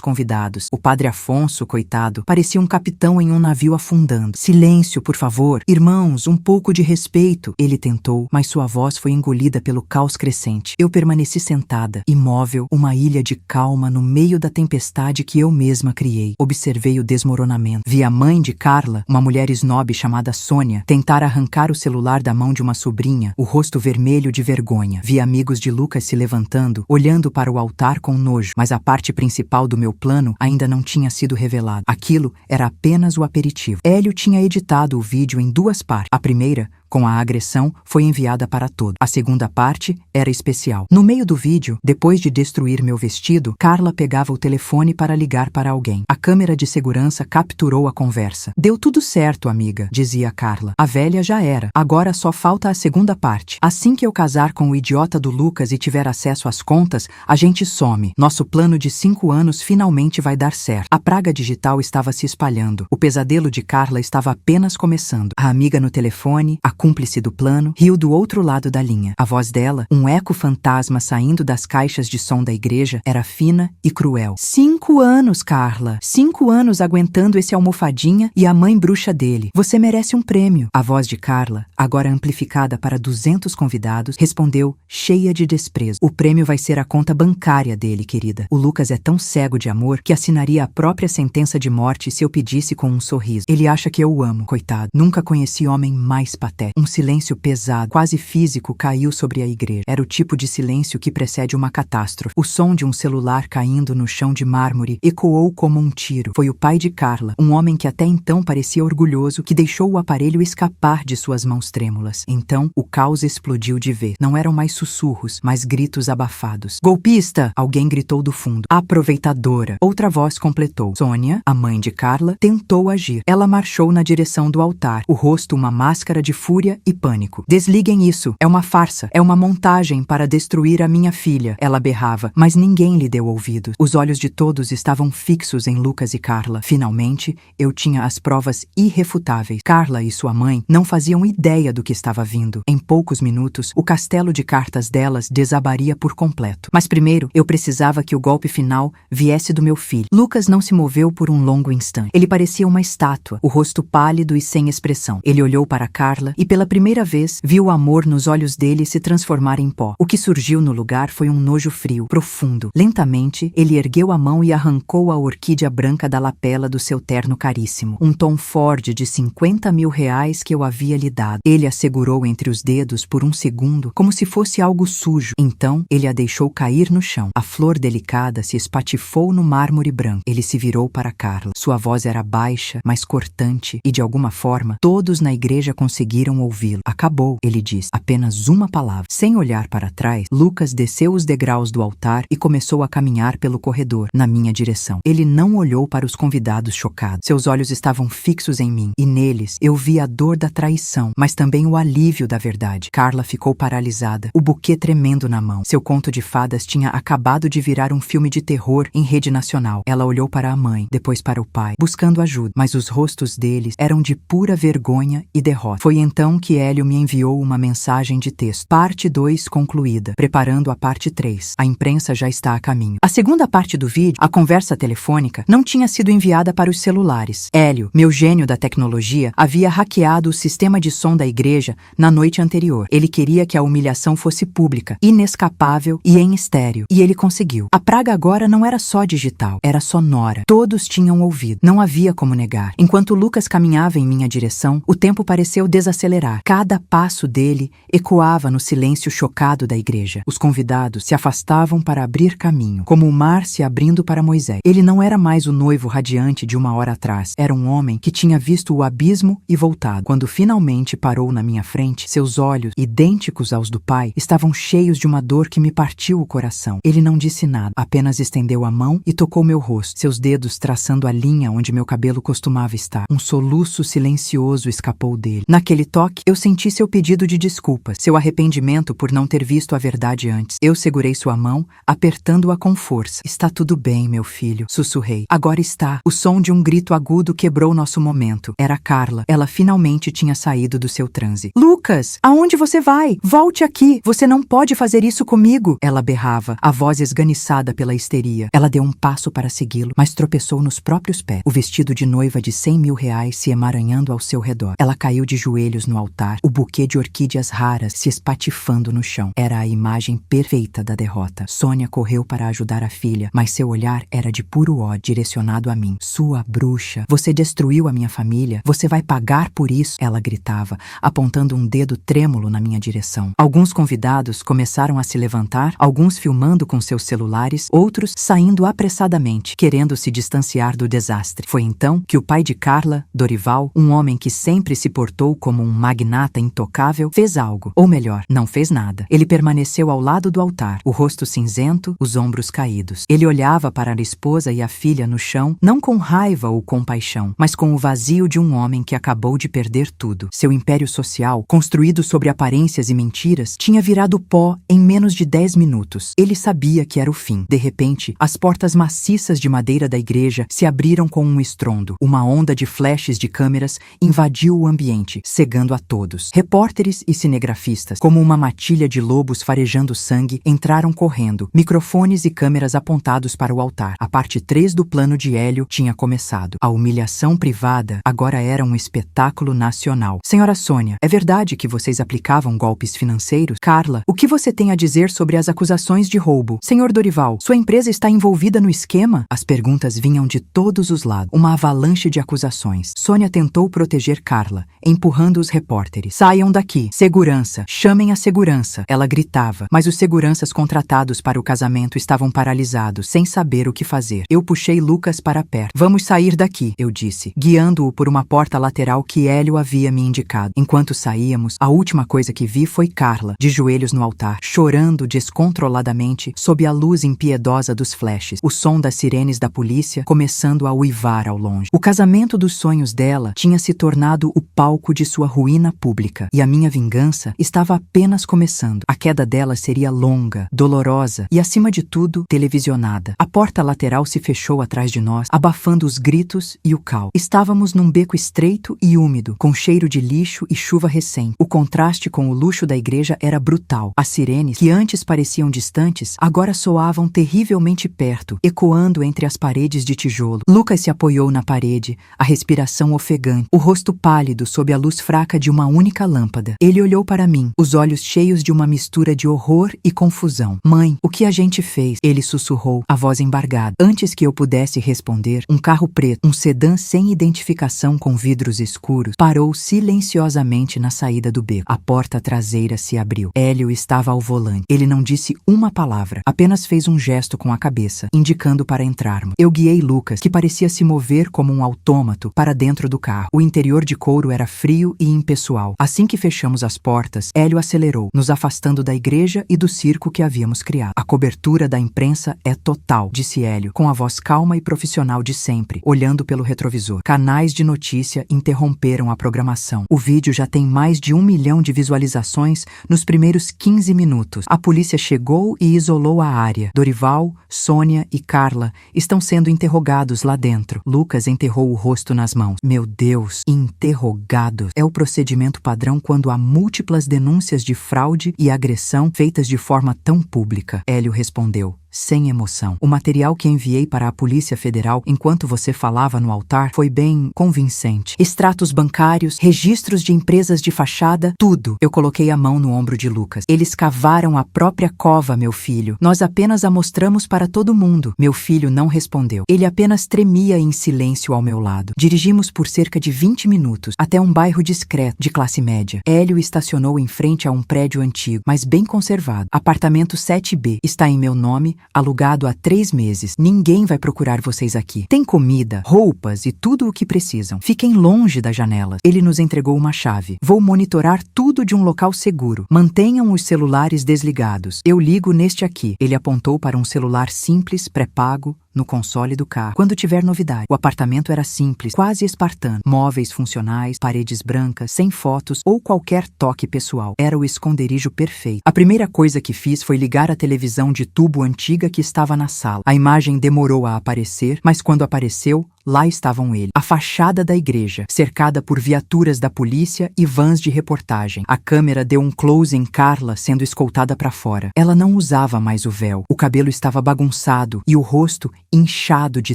convidados. O padre Afonso, coitado, parecia um capitão em um navio afundando. Silêncio, por favor. Irmãos, um pouco de respeito. Ele tentou, mas sua voz foi engolida pelo caos crescente. Eu permaneci sentada, imóvel, uma ilha de calma no meio da tempestade que eu mesma criei. Observei o desmoronamento. Vi a mãe de Carla, uma mulher snob chamada Sônia, tentar arrancar o celular da mão de uma sobrinha, o rosto vermelho de vergonha. Vi amigos de Lucas se levantando, olhando para o altar com nojo, mas a parte principal do meu plano ainda não tinha sido revelada. Aquilo era apenas o aperitivo. Hélio tinha editado o vídeo em duas partes. A primeira, com a agressão, foi enviada para todos. A segunda parte era especial. No meio do vídeo, depois de destruir meu vestido, Carla pegava o telefone para ligar para alguém. A câmera de segurança capturou a conversa. Deu tudo certo, amiga, dizia Carla. A velha já era. Agora só falta a segunda parte. Assim que eu casar com o idiota do Lucas e tiver acesso às contas, a gente some. Nosso plano de 5 anos finalmente vai dar certo. A praga digital estava se espalhando. O pesadelo de Carla estava apenas começando. A amiga no telefone, a cúmplice do plano, riu do outro lado da linha. A voz dela, um eco fantasma saindo das caixas de som da igreja, era fina e cruel. 5 anos, Carla. 5 anos aguentando esse almofadinha e a mãe bruxa dele. Você merece um prêmio. A voz de Carla, agora amplificada para 200 convidados, respondeu, cheia de desprezo. O prêmio vai ser a conta bancária dele, querida. O Lucas é tão cego de amor que assinaria a própria sentença de morte se eu pedisse com um sorriso. Ele acha que eu o amo, coitado. Nunca conheci homem mais patético. Um silêncio pesado, quase físico, caiu sobre a igreja. Era o tipo de silêncio que precede uma catástrofe. O som de um celular caindo no chão de mármore ecoou como um tiro. Foi o pai de Carla, um homem que até então parecia orgulhoso, que deixou o aparelho escapar de suas mãos trêmulas. Então, o caos explodiu de vez. Não eram mais sussurros, mas gritos abafados. Golpista! Alguém gritou do fundo. Aproveitadora! Outra voz completou. Sônia, a mãe de Carla, tentou agir. Ela marchou na direção do altar, o rosto uma máscara de fúria e pânico. Desliguem isso! É uma farsa! É uma montagem para destruir a minha filha! Ela berrava, mas ninguém lhe deu ouvidos. Os olhos de todos estavam fixos em Lucas e Carla. Finalmente, eu tinha as provas irrefutáveis. Carla e sua mãe não faziam ideia do que estava vindo. Em poucos minutos, o castelo de cartas delas desabaria por completo. Mas primeiro, eu precisava que o golpe final viesse do meu filho. Lucas não se moveu por um longo instante. Ele parecia uma estátua, o rosto pálido e sem expressão. Ele olhou para Carla e pela primeira vez viu o amor nos olhos dele se transformar em pó. O que surgiu no lugar foi um nojo frio, profundo. Lentamente, ele ergueu a mão e arrancou a orquídea branca da lapela do seu terno caríssimo. Um Tom Ford de 50 mil reais que eu havia lhe dado. Ele a segurou entre os dedos por um segundo, como se fosse algo sujo. Então, ele a deixou cair no chão. A flor delicada se espatifou no mármore branco. Ele se virou para Carla. Sua voz era baixa, mas cortante, e de alguma forma, todos na igreja conseguiram ouvi-lo. Acabou, ele disse. Apenas uma palavra. Sem olhar para trás, Lucas desceu os degraus do altar e começou a caminhar pelo corredor, na minha direção. Ele não olhou para os convidados chocados. Seus olhos estavam fixos em mim, e neles eu vi a dor da traição, mas também o alívio da verdade. Carla ficou paralisada, o buquê tremendo na mão. Seu conto de fadas tinha acabado de virar um filme de terror em rede nacional. Ela olhou para a mãe, depois para o pai, buscando ajuda, mas os rostos deles eram de pura vergonha e derrota. Foi então que Hélio me enviou uma mensagem de texto. Parte 2 concluída, preparando a parte 3. A imprensa já está a caminho. A segunda parte do vídeo, a conversa telefônica, não tinha sido enviada para os celulares. Hélio, meu gênio da tecnologia, havia hackeado o sistema de som da igreja na noite anterior. Ele queria que a humilhação fosse pública, inescapável e em estéreo. E ele conseguiu. A praga agora não era só digital, era sonora. Todos tinham ouvido. Não havia como negar. Enquanto Lucas caminhava em minha direção, o tempo pareceu desacelerar. Cada passo dele ecoava no silêncio chocado da igreja. Os convidados se afastavam para abrir caminho, como o mar se abrindo para Moisés. Ele não era mais o noivo radiante de uma hora atrás. Era um homem que tinha visto o abismo e voltado. Quando finalmente parou na minha frente, seus olhos, idênticos aos do pai, estavam cheios de uma dor que me partiu o coração. Ele não disse nada, apenas estendeu a mão e tocou meu rosto, seus dedos traçando a linha onde meu cabelo costumava estar. Um soluço silencioso escapou dele. Naquele toque, eu senti seu pedido de desculpas, seu arrependimento por não ter visto a verdade antes. Eu segurei sua mão, apertando-a com força. Está tudo bem, meu filho, sussurrei. Agora está. O som de um grito agudo quebrou nosso momento. Era Carla. Ela finalmente tinha saído do seu transe. Lucas, aonde você vai? Volte aqui. Você não pode fazer isso comigo. Ela berrava, a voz esganiçada pela histeria. Ela deu um passo para segui-lo, mas tropeçou nos próprios pés. O vestido de noiva de 100 mil reais se emaranhando ao seu redor. Ela caiu de joelhos no altar, o buquê de orquídeas raras se espatifando no chão. Era a imagem perfeita da derrota. Sônia correu para ajudar a filha, mas seu olhar era de puro ódio direcionado a mim. Sua bruxa, você destruiu a minha família, você vai pagar por isso, ela gritava, apontando um dedo trêmulo na minha direção. Alguns convidados começaram a se levantar, alguns filmando com seus celulares, outros saindo apressadamente, querendo se distanciar do desastre. Foi então que o pai de Carla, Dorival, um homem que sempre se portou como um magnata intocável, fez algo. Ou melhor, não fez nada. Ele permaneceu ao lado do altar, o rosto cinzento, os ombros caídos. Ele olhava para a esposa e a filha no chão, não com raiva ou compaixão, mas com o vazio de um homem que acabou de perder tudo. Seu império social, construído sobre aparências e mentiras, tinha virado pó em menos de 10 minutos. Ele sabia que era o fim. De repente, as portas maciças de madeira da igreja se abriram com um estrondo. Uma onda de flashes de câmeras invadiu o ambiente, cegando aterrorizando a todos. Repórteres e cinegrafistas, como uma matilha de lobos farejando sangue, entraram correndo, microfones e câmeras apontados para o altar. A parte 3 do plano de Hélio tinha começado. A humilhação privada agora era um espetáculo nacional. Senhora Sônia, é verdade que vocês aplicavam golpes financeiros? Carla, o que você tem a dizer sobre as acusações de roubo? Senhor Dorival, sua empresa está envolvida no esquema? As perguntas vinham de todos os lados. Uma avalanche de acusações. Sônia tentou proteger Carla, empurrando os repórteres. Saiam daqui. Segurança. Chamem a segurança. Ela gritava, mas os seguranças contratados para o casamento estavam paralisados, sem saber o que fazer. Eu puxei Lucas para perto. Vamos sair daqui, eu disse, guiando-o por uma porta lateral que Hélio havia me indicado. Enquanto saíamos, a última coisa que vi foi Carla, de joelhos no altar, chorando descontroladamente sob a luz impiedosa dos flashes, o som das sirenes da polícia começando a uivar ao longe. O casamento dos sonhos dela tinha se tornado o palco de sua ruína pública, e a minha vingança estava apenas começando. A queda dela seria longa, dolorosa e, acima de tudo, televisionada. A porta lateral se fechou atrás de nós, abafando os gritos e o caos. Estávamos num beco estreito e úmido, com cheiro de lixo e chuva recente. O contraste com o luxo da igreja era brutal. As sirenes, que antes pareciam distantes, agora soavam terrivelmente perto, ecoando entre as paredes de tijolo. Lucas se apoiou na parede, a respiração ofegante, o rosto pálido sob a luz fraca de uma única lâmpada. Ele olhou para mim, os olhos cheios de uma mistura de horror e confusão. Mãe, o que a gente fez? Ele sussurrou, a voz embargada. Antes que eu pudesse responder, um carro preto, um sedã sem identificação com vidros escuros, parou silenciosamente na saída do beco. A porta traseira se abriu. Hélio estava ao volante. Ele não disse uma palavra, apenas fez um gesto com a cabeça, indicando para entrarmos. Eu guiei Lucas, que parecia se mover como um autômato, para dentro do carro. O interior de couro era frio e impessoal. Assim que fechamos as portas, Hélio acelerou, nos afastando da igreja e do circo que havíamos criado. A cobertura da imprensa é total, disse Hélio, com a voz calma e profissional de sempre, olhando pelo retrovisor. Canais de notícia interromperam a programação. O vídeo já tem mais de 1 milhão de visualizações nos primeiros 15 minutos. A polícia chegou e isolou a área. Dorival, Sônia e Carla estão sendo interrogados lá dentro. Lucas enterrou o rosto nas mãos. Meu Deus, interrogados. É o procedimento padrão quando há múltiplas denúncias de fraude e agressão feitas de forma tão pública. Hélio respondeu, sem emoção. O material que enviei para a Polícia Federal enquanto você falava no altar foi bem convincente. Extratos bancários, registros de empresas de fachada, tudo. Eu coloquei a mão no ombro de Lucas. Eles cavaram a própria cova, meu filho. Nós apenas a mostramos para todo mundo. Meu filho não respondeu. Ele apenas tremia em silêncio ao meu lado. Dirigimos por cerca de 20 minutos até um bairro discreto, de classe média. Hélio estacionou em frente a um prédio antigo, mas bem conservado. Apartamento 7B. Está em meu nome, alugado há 3 meses. Ninguém vai procurar vocês aqui. Tem comida, roupas e tudo o que precisam. Fiquem longe das janelas. Ele nos entregou uma chave. Vou monitorar tudo de um local seguro. Mantenham os celulares desligados. Eu ligo neste aqui. Ele apontou para um celular simples, pré-pago, no console do carro. Quando tiver novidade. O apartamento era simples, quase espartano. Móveis funcionais, paredes brancas, sem fotos ou qualquer toque pessoal. Era o esconderijo perfeito. A primeira coisa que fiz foi ligar a televisão de tubo antiga que estava na sala. A imagem demorou a aparecer, mas quando apareceu, lá estavam eles. A fachada da igreja, cercada por viaturas da polícia e vans de reportagem. A câmera deu um close em Carla sendo escoltada para fora. Ela não usava mais o véu. O cabelo estava bagunçado e o rosto, inchado de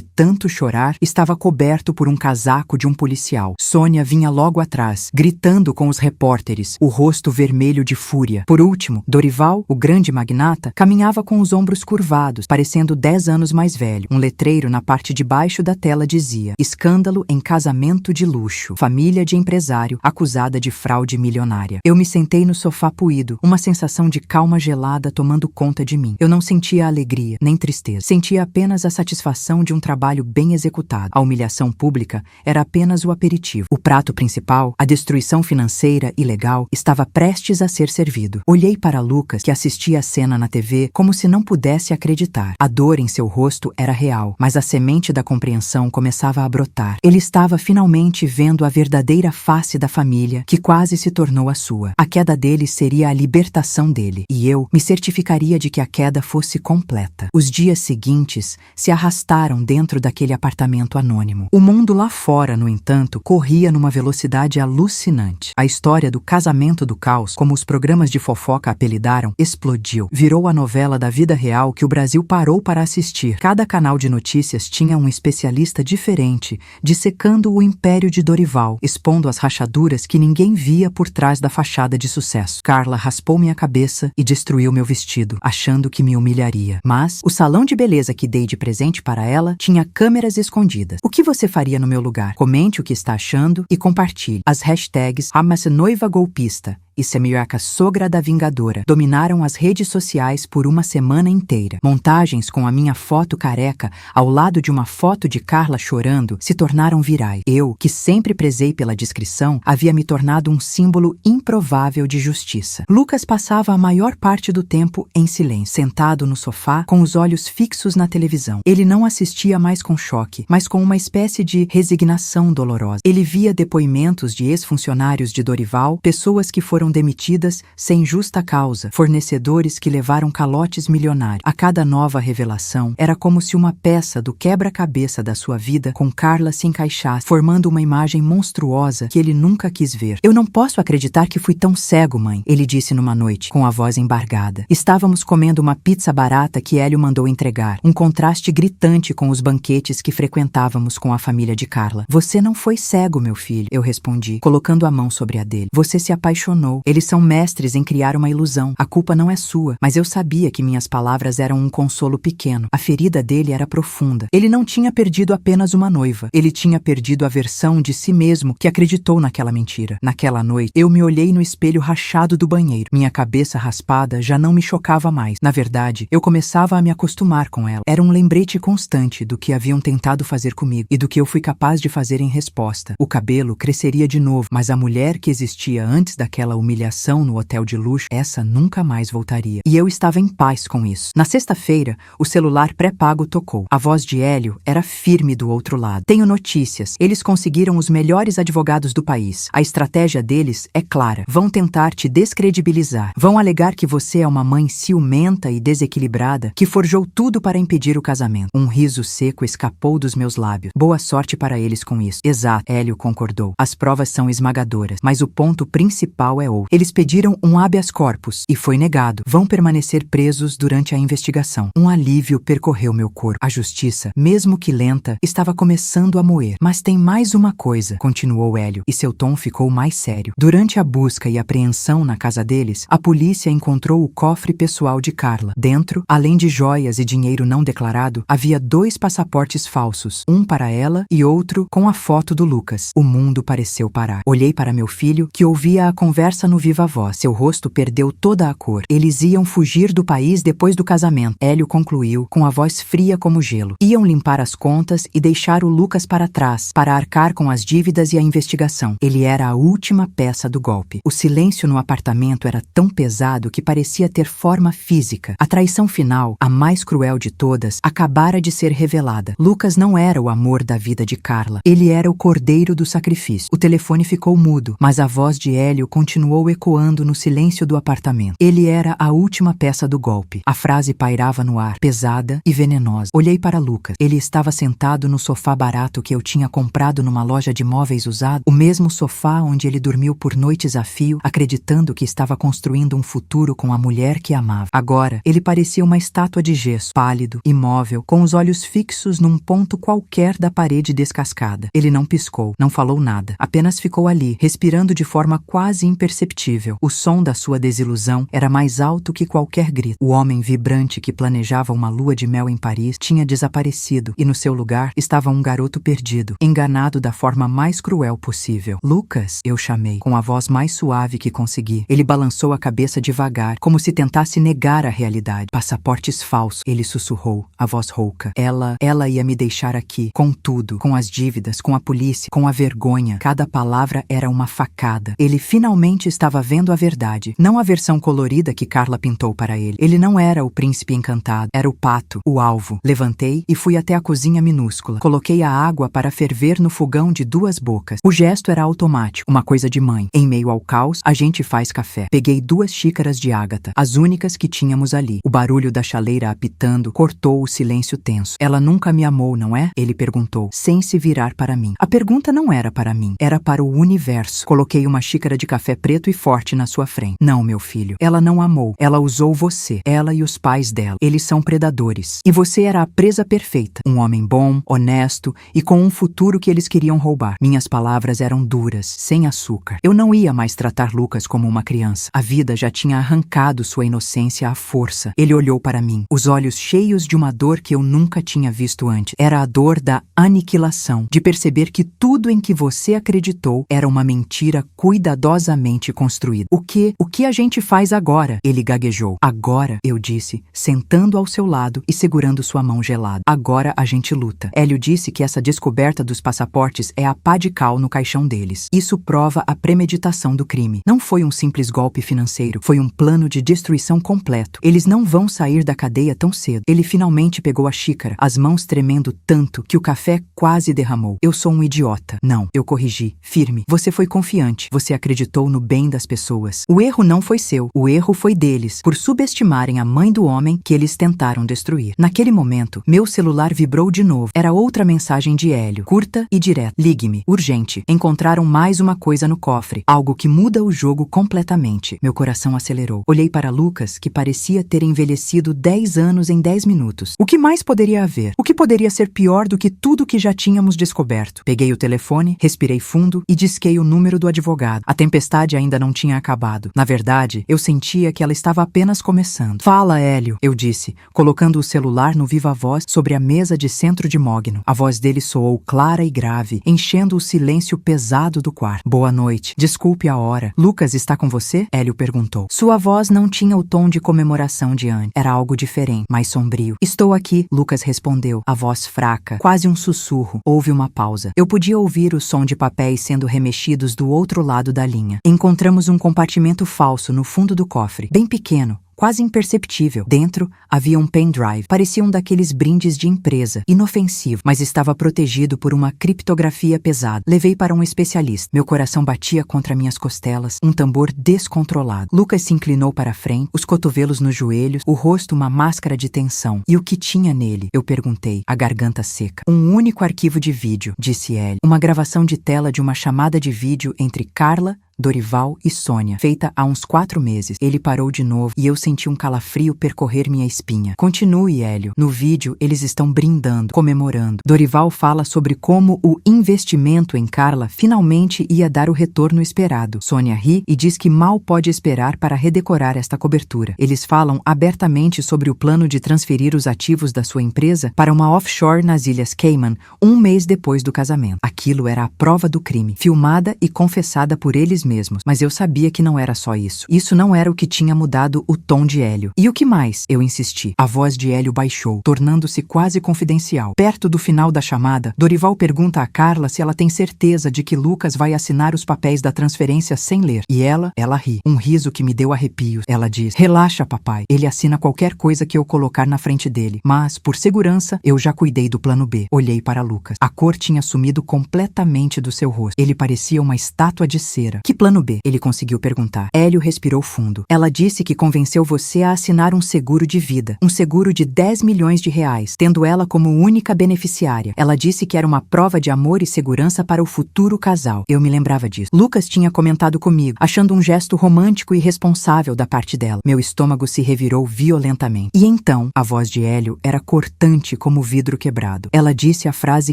tanto chorar, estava coberto por um casaco de um policial. Sônia vinha logo atrás, gritando com os repórteres, o rosto vermelho de fúria. Por último, Dorival, o grande magnata, caminhava com os ombros curvados, parecendo 10 anos mais velho. Um letreiro na parte de baixo da tela dizia: escândalo em casamento de luxo. Família de empresário acusada de fraude milionária. Eu me sentei no sofá puído, uma sensação de calma gelada tomando conta de mim. Eu não sentia alegria, nem tristeza. Sentia apenas a satisfação de um trabalho bem executado. A humilhação pública era apenas o aperitivo. O prato principal, a destruição financeira e legal, estava prestes a ser servido. Olhei para Lucas, que assistia a cena na TV, como se não pudesse acreditar. A dor em seu rosto era real, mas a semente da compreensão começava começava a brotar. Ele estava finalmente vendo a verdadeira face da família, que quase se tornou a sua. A queda dele seria a libertação dele, e eu me certificaria de que a queda fosse completa. Os dias seguintes se arrastaram dentro daquele apartamento anônimo. O mundo lá fora, no entanto, corria numa velocidade alucinante. A história do casamento do caos, como os programas de fofoca apelidaram, explodiu. Virou a novela da vida real que o Brasil parou para assistir. Cada canal de notícias tinha um especialista diferente, dissecando o império de Dorival, expondo as rachaduras que ninguém via por trás da fachada de sucesso. Carla raspou minha cabeça e destruiu meu vestido, achando que me humilharia. Mas o salão de beleza que dei de presente para ela tinha câmeras escondidas. O que você faria no meu lugar? Comente o que está achando e compartilhe. As hashtags Ama-se Noiva Golpista e Semiraca Sogra da Vingadora dominaram as redes sociais por uma semana inteira. Montagens com a minha foto careca ao lado de uma foto de Carla chorando se tornaram virais. Eu, que sempre prezei pela discrição, havia me tornado um símbolo improvável de justiça. Lucas passava a maior parte do tempo em silêncio, sentado no sofá, com os olhos fixos na televisão. Ele não assistia mais com choque, mas com uma espécie de resignação dolorosa. Ele via depoimentos de ex-funcionários de Dorival, pessoas que foram demitidas sem justa causa, fornecedores que levaram calotes milionários. A cada nova revelação, era como se uma peça do quebra-cabeça da sua vida com Carla se encaixasse, formando uma imagem monstruosa que ele nunca quis ver. Eu não posso acreditar que fui tão cego, mãe, ele disse numa noite, com a voz embargada. Estávamos comendo uma pizza barata que Hélio mandou entregar, um contraste gritante com os banquetes que frequentávamos com a família de Carla. Você não foi cego, meu filho, eu respondi, colocando a mão sobre a dele. Você se apaixonou. Eles são mestres em criar uma ilusão. A culpa não é sua, mas eu sabia que minhas palavras eram um consolo pequeno. A ferida dele era profunda. Ele não tinha perdido apenas uma noiva. Ele tinha perdido a versão de si mesmo que acreditou naquela mentira. Naquela noite, eu me olhei no espelho rachado do banheiro. Minha cabeça raspada já não me chocava mais. Na verdade, eu começava a me acostumar com ela. Era um lembrete constante do que haviam tentado fazer comigo e do que eu fui capaz de fazer em resposta. O cabelo cresceria de novo, mas a mulher que existia antes daquela humilhação no hotel de luxo, essa nunca mais voltaria. E eu estava em paz com isso. Na sexta-feira, o celular pré-pago tocou. A voz de Hélio era firme do outro lado. Tenho notícias. Eles conseguiram os melhores advogados do país. A estratégia deles é clara. Vão tentar te descredibilizar. Vão alegar que você é uma mãe ciumenta e desequilibrada que forjou tudo para impedir o casamento. Um riso seco escapou dos meus lábios. Boa sorte para eles com isso. Exato, Hélio concordou. As provas são esmagadoras, mas o ponto principal é outro. Eles pediram um habeas corpus e foi negado. Vão permanecer presos durante a investigação. Um alívio percorreu meu corpo. A justiça, mesmo que lenta, estava começando a moer. Mas tem mais uma coisa, continuou Hélio, e seu tom ficou mais sério. Durante a busca e apreensão na casa deles, a polícia encontrou o cofre pessoal de Carla. Dentro, além de joias e dinheiro não declarado, havia 2 passaportes falsos, um para ela e outro com a foto do Lucas. O mundo pareceu parar. Olhei para meu filho, que ouvia a conversa no viva voz. Seu rosto perdeu toda a cor. Eles iam fugir do país depois do casamento. Hélio concluiu, com a voz fria como gelo. Iam limpar as contas e deixar o Lucas para trás, para arcar com as dívidas e a investigação. Ele era a última peça do golpe. O silêncio no apartamento era tão pesado que parecia ter forma física. A traição final, a mais cruel de todas, acabara de ser revelada. Lucas não era o amor da vida de Carla. Ele era o cordeiro do sacrifício. O telefone ficou mudo, mas a voz de Hélio continuou ecoando no silêncio do apartamento. Ele era a última peça do golpe. A frase pairava no ar, pesada e venenosa. Olhei para Lucas. Ele estava sentado no sofá barato que eu tinha comprado numa loja de móveis usado, o mesmo sofá onde ele dormiu por noites a fio, acreditando que estava construindo um futuro com a mulher que amava. Agora, ele parecia uma estátua de gesso, pálido, imóvel, com os olhos fixos num ponto qualquer da parede descascada. Ele não piscou, não falou nada, apenas ficou ali, respirando de forma quase imperceptível. O som da sua desilusão era mais alto que qualquer grito. O homem vibrante que planejava uma lua de mel em Paris tinha desaparecido e no seu lugar estava um garoto perdido, enganado da forma mais cruel possível. Lucas, eu chamei, com a voz mais suave que consegui. Ele balançou a cabeça devagar, como se tentasse negar a realidade. Passaportes falsos, ele sussurrou, a voz rouca. Ela ia me deixar aqui, com tudo, com as dívidas, com a polícia, com a vergonha. Cada palavra era uma facada. Ele finalmente finalmente estava vendo a verdade. Não a versão colorida que Carla pintou para ele. Ele não era o príncipe encantado. Era o pato, o alvo. Levantei e fui até a cozinha minúscula. Coloquei a água para ferver no fogão de 2 bocas. O gesto era automático, uma coisa de mãe. Em meio ao caos, a gente faz café. Peguei 2 xícaras de ágata, as únicas que tínhamos ali. O barulho da chaleira apitando cortou o silêncio tenso. Ela nunca me amou, não é? Ele perguntou, sem se virar para mim. A pergunta não era para mim, era para o universo. Coloquei uma xícara de café preto e forte na sua frente. Não, meu filho. Ela não amou. Ela usou você. Ela e os pais dela. Eles são predadores. E você era a presa perfeita. Um homem bom, honesto e com um futuro que eles queriam roubar. Minhas palavras eram duras, sem açúcar. Eu não ia mais tratar Lucas como uma criança. A vida já tinha arrancado sua inocência à força. Ele olhou para mim, os olhos cheios de uma dor que eu nunca tinha visto antes. Era a dor da aniquilação, de perceber que tudo em que você acreditou era uma mentira cuidadosamente construída. O que a gente faz agora? Ele gaguejou. Agora, eu disse, sentando ao seu lado e segurando sua mão gelada. Agora a gente luta. Hélio disse que essa descoberta dos passaportes é a pá de cal no caixão deles. Isso prova a premeditação do crime. Não foi um simples golpe financeiro, foi um plano de destruição completo. Eles não vão sair da cadeia tão cedo. Ele finalmente pegou a xícara, as mãos tremendo tanto que o café quase derramou. Eu sou um idiota. Não, eu corrigi, firme. Você foi confiante. Você acreditou no bem das pessoas. O erro não foi seu. O erro foi deles, por subestimarem a mãe do homem que eles tentaram destruir. Naquele momento, meu celular vibrou de novo. Era outra mensagem de Hélio, curta e direta. Ligue-me, urgente. Encontraram mais uma coisa no cofre, algo que muda o jogo completamente. Meu coração acelerou. Olhei para Lucas, que parecia ter envelhecido 10 anos em 10 minutos. O que mais poderia haver? O que poderia ser pior do que tudo que já tínhamos descoberto? Peguei o telefone, respirei fundo e disquei o número do advogado. A tempestade ainda não tinha acabado. Na verdade, eu sentia que ela estava apenas começando. Fala, Hélio, eu disse, colocando o celular no viva-voz sobre a mesa de centro de Mogno. A voz dele soou clara e grave, enchendo o silêncio pesado do quarto. Boa noite. Desculpe a hora. Lucas está com você? Hélio perguntou. Sua voz não tinha o tom de comemoração de antes. Era algo diferente, mais sombrio. Estou aqui, Lucas respondeu, a voz fraca, quase um sussurro. Houve uma pausa. Eu podia ouvir o som de papéis sendo remexidos do outro lado da linha. Encontramos um compartimento falso no fundo do cofre, bem pequeno, quase imperceptível. Dentro, havia um pendrive. Parecia um daqueles brindes de empresa, inofensivo, mas estava protegido por uma criptografia pesada. Levei para um especialista. Meu coração batia contra minhas costelas, um tambor descontrolado. Lucas se inclinou para a frente, os cotovelos nos joelhos, o rosto uma máscara de tensão. E o que tinha nele? Eu perguntei, a garganta seca. Um único arquivo de vídeo, disse ele. Uma gravação de tela de uma chamada de vídeo entre Carla, Dorival e Sônia, feita há uns 4 meses. Ele parou de novo e eu senti um calafrio percorrer minha espinha. Continue, Hélio. No vídeo, eles estão brindando, comemorando. Dorival fala sobre como o investimento em Carla finalmente ia dar o retorno esperado. Sônia ri e diz que mal pode esperar para redecorar esta cobertura. Eles falam abertamente sobre o plano de transferir os ativos da sua empresa para uma offshore nas Ilhas Cayman, 1 mês depois do casamento. Aquilo era a prova do crime, filmada e confessada por eles mesmos, mas eu sabia que não era só isso. Isso não era o que tinha mudado o tom de Hélio. E o que mais? Eu insisti. A voz de Hélio baixou, tornando-se quase confidencial. Perto do final da chamada, Dorival pergunta a Carla se ela tem certeza de que Lucas vai assinar os papéis da transferência sem ler. E ela ri. Um riso que me deu arrepios. Ela diz, relaxa, papai. Ele assina qualquer coisa que eu colocar na frente dele. Mas, por segurança, eu já cuidei do plano B. Olhei para Lucas. A cor tinha sumido completamente do seu rosto. Ele parecia uma estátua de cera. Que plano B? Ele conseguiu perguntar. Hélio respirou fundo. Ela disse que convenceu você a assinar um seguro de vida. Um seguro de 10 milhões de reais, tendo ela como única beneficiária. Ela disse que era uma prova de amor e segurança para o futuro casal. Eu me lembrava disso. Lucas tinha comentado comigo, achando um gesto romântico e responsável da parte dela. Meu estômago se revirou violentamente. E então, a voz de Hélio era cortante como vidro quebrado. Ela disse a frase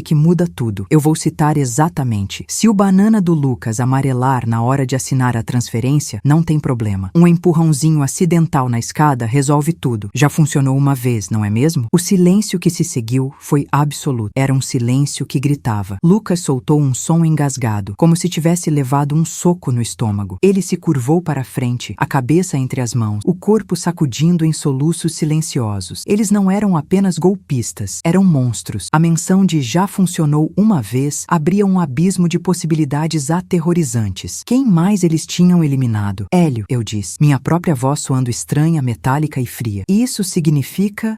que muda tudo. Eu vou citar exatamente. Se o banana do Lucas amarelar na hora de assinar a transferência, não tem problema. Um empurrãozinho acidental na escada resolve tudo. Já funcionou uma vez, não é mesmo? O silêncio que se seguiu foi absoluto. Era um silêncio que gritava. Lucas soltou um som engasgado, como se tivesse levado um soco no estômago. Ele se curvou para a frente, a cabeça entre as mãos, o corpo sacudindo em soluços silenciosos. Eles não eram apenas golpistas, eram monstros. A menção de já funcionou uma vez abria um abismo de possibilidades aterrorizantes. Quem Quem mais eles tinham eliminado? Hélio, eu disse, minha própria voz soando estranha, metálica e fria. Isso significa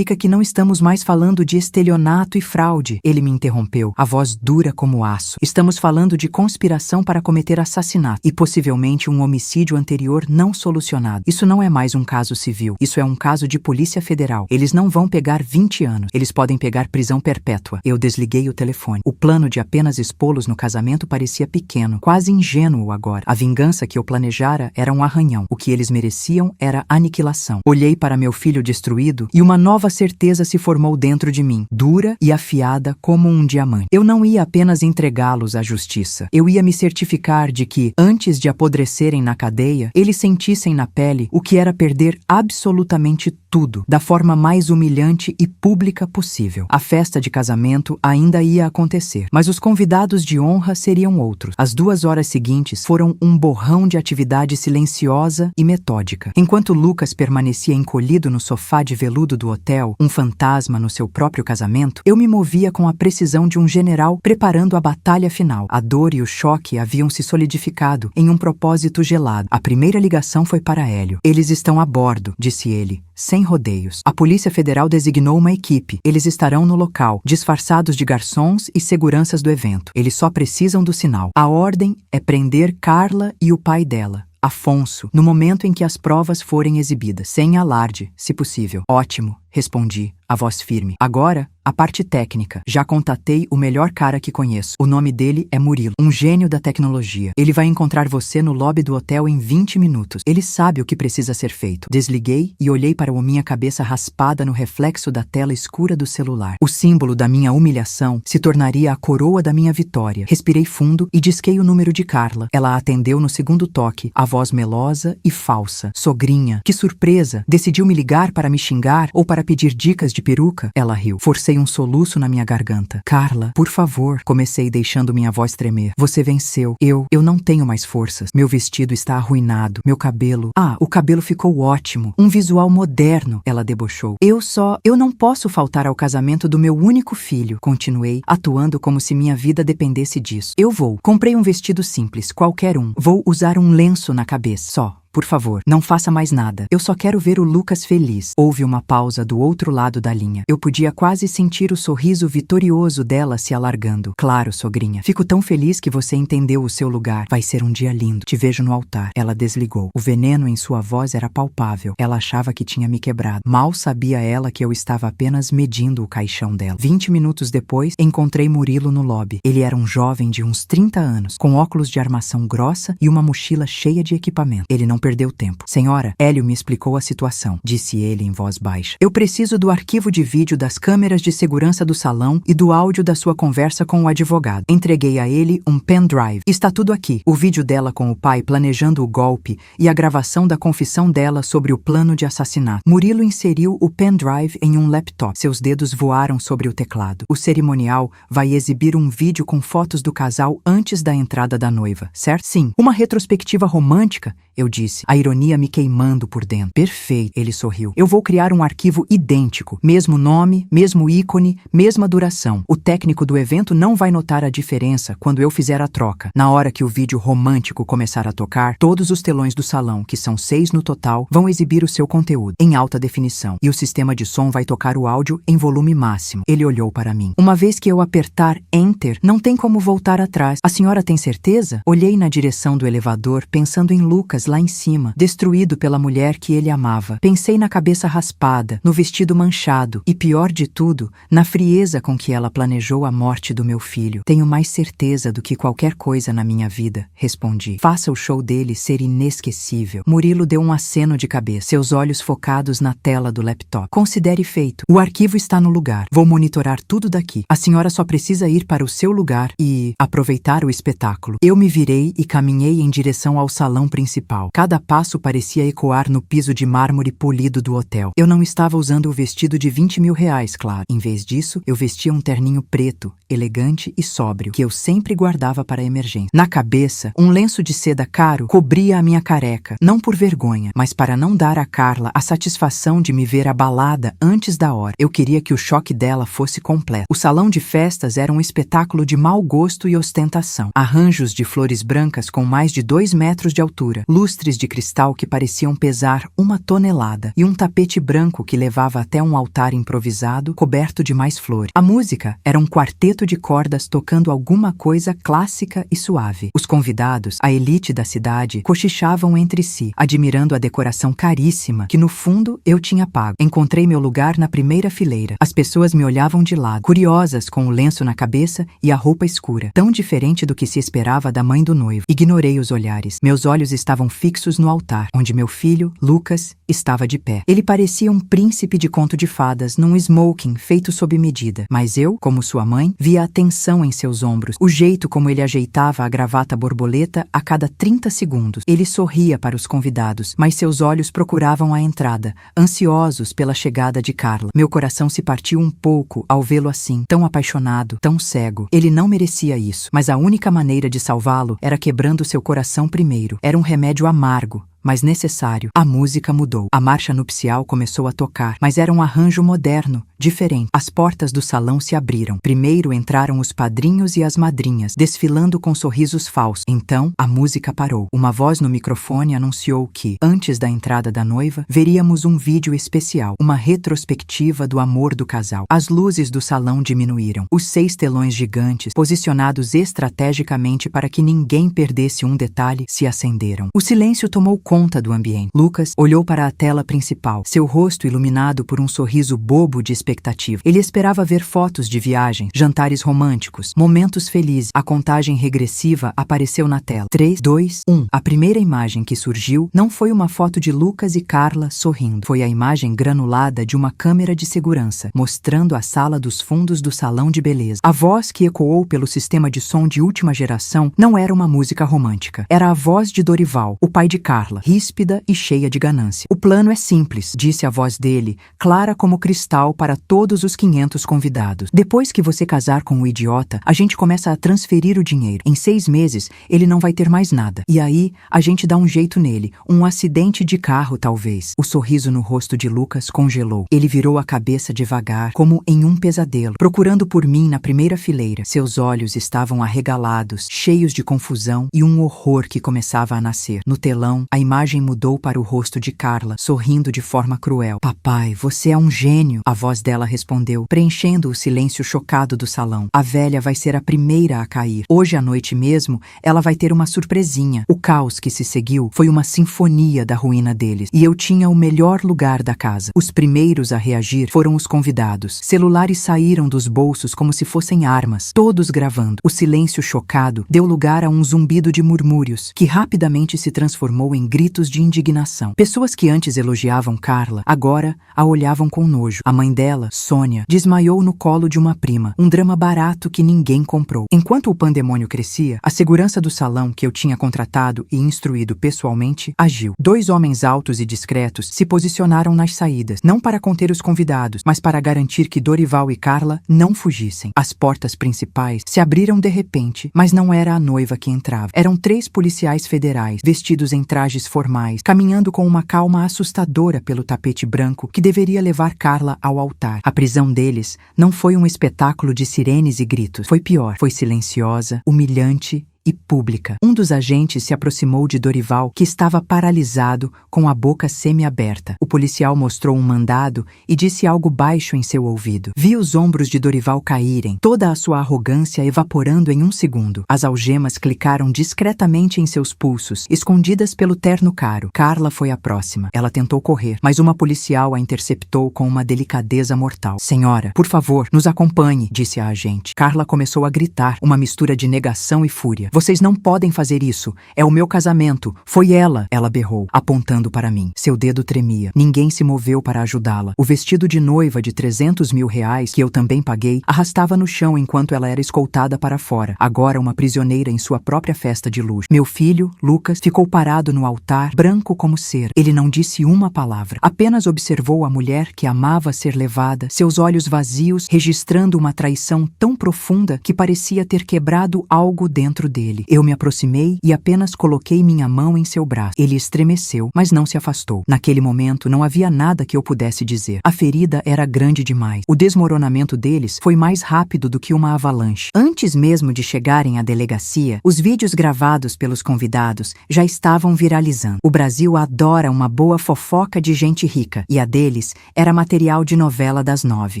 que não estamos mais falando de estelionato e fraude. Ele me interrompeu, a voz dura como aço. Estamos falando de conspiração para cometer assassinato e possivelmente um homicídio anterior não solucionado. Isso não é mais um caso civil. Isso é um caso de Polícia Federal. Eles não vão pegar 20 anos. Eles podem pegar prisão perpétua. Eu desliguei o telefone. O plano de apenas expô-los no casamento parecia pequeno, quase ingênuo agora. A vingança que eu planejara era um arranhão. O que eles mereciam era aniquilação. Olhei para meu filho destruído e uma nova certeza se formou dentro de mim, dura e afiada como um diamante. Eu não ia apenas entregá-los à justiça. Eu ia me certificar de que, antes de apodrecerem na cadeia, eles sentissem na pele o que era perder absolutamente tudo, da forma mais humilhante e pública possível. A festa de casamento ainda ia acontecer, mas os convidados de honra seriam outros. As 2 horas seguintes foram um borrão de atividade silenciosa e metódica. Enquanto Lucas permanecia encolhido no sofá de veludo do hotel, um fantasma no seu próprio casamento, eu me movia com a precisão de um general preparando a batalha final. A dor e o choque haviam se solidificado em um propósito gelado. A primeira ligação foi para Hélio. Eles estão a bordo, disse ele, sem rodeios. A Polícia Federal designou uma equipe. Eles estarão no local, disfarçados de garçons e seguranças do evento. Eles só precisam do sinal. A ordem é prender Carla e o pai dela, Afonso, no momento em que as provas forem exibidas. Sem alarde, se possível. Ótimo, respondi, a voz firme. Agora, a parte técnica. Já contatei o melhor cara que conheço. O nome dele é Murilo, um gênio da tecnologia. Ele vai encontrar você no lobby do hotel em 20 minutos. Ele sabe o que precisa ser feito. Desliguei e olhei para a minha cabeça raspada no reflexo da tela escura do celular. O símbolo da minha humilhação se tornaria a coroa da minha vitória. Respirei fundo e disquei o número de Carla. Ela atendeu no segundo toque, a voz melosa e falsa. Sogrinha, que surpresa! Decidiu me ligar para me xingar ou para pedir dicas de peruca? Ela riu. Forcei um soluço na minha garganta. Carla, por favor, comecei deixando minha voz tremer. Você venceu. Eu não tenho mais forças. Meu vestido está arruinado. Meu cabelo... o cabelo ficou ótimo. Um visual moderno, ela debochou. Eu não posso faltar ao casamento do meu único filho. Continuei, atuando como se minha vida dependesse disso. Eu vou. Comprei um vestido simples, qualquer um. Vou usar um lenço na cabeça, só. Por favor, não faça mais nada. Eu só quero ver o Lucas feliz. Houve uma pausa do outro lado da linha. Eu podia quase sentir o sorriso vitorioso dela se alargando. Claro, sogrinha. Fico tão feliz que você entendeu o seu lugar. Vai ser um dia lindo. Te vejo no altar. Ela desligou. O veneno em sua voz era palpável. Ela achava que tinha me quebrado. Mal sabia ela que eu estava apenas medindo o caixão dela. 20 minutos depois, encontrei Murilo no lobby. Ele era um jovem de uns 30 anos, com óculos de armação grossa e uma mochila cheia de equipamento. Ele não perdeu tempo. Senhora, Hélio me explicou a situação, disse ele em voz baixa. Eu preciso do arquivo de vídeo das câmeras de segurança do salão e do áudio da sua conversa com o advogado. Entreguei a ele um pendrive. Está tudo aqui. O vídeo dela com o pai planejando o golpe e a gravação da confissão dela sobre o plano de assassinato. Murilo inseriu o pendrive em um laptop. Seus dedos voaram sobre o teclado. O cerimonial vai exibir um vídeo com fotos do casal antes da entrada da noiva, certo? Sim. Uma retrospectiva romântica, eu disse, a ironia me queimando por dentro. Perfeito, ele sorriu. Eu vou criar um arquivo idêntico. Mesmo nome, mesmo ícone, mesma duração. O técnico do evento não vai notar a diferença quando eu fizer a troca. Na hora que o vídeo romântico começar a tocar, todos os telões do salão, que são 6 no total, vão exibir o seu conteúdo, em alta definição. E o sistema de som vai tocar o áudio em volume máximo. Ele olhou para mim. Uma vez que eu apertar Enter, não tem como voltar atrás. A senhora tem certeza? Olhei na direção do elevador, pensando em Lucas lá em cima, destruído pela mulher que ele amava. Pensei na cabeça raspada, no vestido manchado e, pior de tudo, na frieza com que ela planejou a morte do meu filho. Tenho mais certeza do que qualquer coisa na minha vida, respondi. Faça o show dele ser inesquecível. Murilo deu um aceno de cabeça, seus olhos focados na tela do laptop. Considere feito. O arquivo está no lugar. Vou monitorar tudo daqui. A senhora só precisa ir para o seu lugar e aproveitar o espetáculo. Eu me virei e caminhei em direção ao salão principal. Cada Cada passo parecia ecoar no piso de mármore polido do hotel. Eu não estava usando o vestido de 20 mil reais, claro. Em vez disso, eu vestia um terninho preto, elegante e sóbrio, que eu sempre guardava para emergência. Na cabeça, um lenço de seda caro cobria a minha careca, não por vergonha, mas para não dar a Carla a satisfação de me ver abalada antes da hora. Eu queria que o choque dela fosse completo. O salão de festas era um espetáculo de mau gosto e ostentação. Arranjos de flores brancas com mais de 2 metros de altura, lustres de cristal que pareciam pesar 1 tonelada e um tapete branco que levava até um altar improvisado coberto de mais flores. A música era um quarteto de cordas tocando alguma coisa clássica e suave. Os convidados, a elite da cidade, cochichavam entre si, admirando a decoração caríssima que no fundo eu tinha pago. Encontrei meu lugar na primeira fileira. As pessoas me olhavam de lado, curiosas com o lenço na cabeça e a roupa escura, tão diferente do que se esperava da mãe do noivo. Ignorei os olhares. Meus olhos estavam fixos no altar, onde meu filho, Lucas, estava de pé. Ele parecia um príncipe de conto de fadas num smoking feito sob medida, mas eu, como sua mãe, via a tensão em seus ombros, o jeito como ele ajeitava a gravata borboleta a cada 30 segundos. Ele sorria para os convidados, mas seus olhos procuravam a entrada, ansiosos pela chegada de Carla. Meu coração se partiu um pouco ao vê-lo assim, tão apaixonado, tão cego. Ele não merecia isso, mas a única maneira de salvá-lo era quebrando seu coração primeiro. Era um remédio amargo, mas necessário. A música mudou. A marcha nupcial começou a tocar, mas era um arranjo moderno, diferente. As portas do salão se abriram. Primeiro entraram os padrinhos e as madrinhas, desfilando com sorrisos falsos. Então, a música parou. Uma voz no microfone anunciou que, antes da entrada da noiva, veríamos um vídeo especial, uma retrospectiva do amor do casal. As luzes do salão diminuíram. Os 6 telões gigantes, posicionados estrategicamente para que ninguém perdesse um detalhe, se acenderam. O silêncio tomou conta do ambiente. Lucas olhou para a tela principal, seu rosto iluminado por um sorriso bobo de expectativa. Ele esperava ver fotos de viagem, jantares românticos, momentos felizes. A contagem regressiva apareceu na tela. 3, 2, 1. A primeira imagem que surgiu não foi uma foto de Lucas e Carla sorrindo. Foi a imagem granulada de uma câmera de segurança, mostrando a sala dos fundos do salão de beleza. A voz que ecoou pelo sistema de som de última geração não era uma música romântica. Era a voz de Dorival, o pai de Carla, ríspida e cheia de ganância. O plano é simples, disse a voz dele, clara como cristal para todos os 500 convidados. Depois que você casar com o idiota, a gente começa a transferir o dinheiro. Em 6 meses, ele não vai ter mais nada. E aí, a gente dá um jeito nele. Um acidente de carro, talvez. O sorriso no rosto de Lucas congelou. Ele virou a cabeça devagar, como em um pesadelo, procurando por mim na primeira fileira. Seus olhos estavam arregalados, cheios de confusão e um horror que começava a nascer. No telão, a imagem mudou para o rosto de Carla, sorrindo de forma cruel. Papai, você é um gênio, a voz dela respondeu, preenchendo o silêncio chocado do salão. A velha vai ser a primeira a cair. Hoje à noite mesmo, ela vai ter uma surpresinha. O caos que se seguiu foi uma sinfonia da ruína deles, e eu tinha o melhor lugar da casa. Os primeiros a reagir foram os convidados. Celulares saíram dos bolsos como se fossem armas, todos gravando. O silêncio chocado deu lugar a um zumbido de murmúrios, que rapidamente se transformou em gritos de indignação. Pessoas que antes elogiavam Carla, agora a olhavam com nojo. A mãe dela, Sônia, desmaiou no colo de uma prima, um drama barato que ninguém comprou. Enquanto o pandemônio crescia, a segurança do salão que eu tinha contratado e instruído pessoalmente agiu. 2 homens altos e discretos se posicionaram nas saídas, não para conter os convidados, mas para garantir que Dorival e Carla não fugissem. As portas principais se abriram de repente, mas não era a noiva que entrava. Eram 3 policiais federais, vestidos em trajes formais, caminhando com uma calma assustadora pelo tapete branco que deveria levar Carla ao altar. A prisão deles não foi um espetáculo de sirenes e gritos. Foi pior. Foi silenciosa, humilhante e pública. Um dos agentes se aproximou de Dorival, que estava paralisado, com a boca semi-aberta. O policial mostrou um mandado e disse algo baixo em seu ouvido. Vi os ombros de Dorival caírem, toda a sua arrogância evaporando em um segundo. As algemas clicaram discretamente em seus pulsos, escondidas pelo terno caro. Carla foi a próxima. Ela tentou correr, mas uma policial a interceptou com uma delicadeza mortal. Senhora, por favor, nos acompanhe, disse a agente. Carla começou a gritar, uma mistura de negação e fúria. Vocês não podem fazer isso. É o meu casamento. Foi ela berrou, apontando para mim. Seu dedo tremia. Ninguém se moveu para ajudá-la. O vestido de noiva de 300 mil reais, que eu também paguei, arrastava no chão enquanto ela era escoltada para fora, agora uma prisioneira em sua própria festa de luxo. Meu filho, Lucas, ficou parado no altar, branco como cera. Ele não disse uma palavra. Apenas observou a mulher que amava ser levada, seus olhos vazios, registrando uma traição tão profunda que parecia ter quebrado algo dentro dele. Eu me aproximei e apenas coloquei minha mão em seu braço. Ele estremeceu, mas não se afastou. Naquele momento, não havia nada que eu pudesse dizer. A ferida era grande demais. O desmoronamento deles foi mais rápido do que uma avalanche. Antes mesmo de chegarem à delegacia, os vídeos gravados pelos convidados já estavam viralizando. O Brasil adora uma boa fofoca de gente rica, e a deles era material de novela das 9.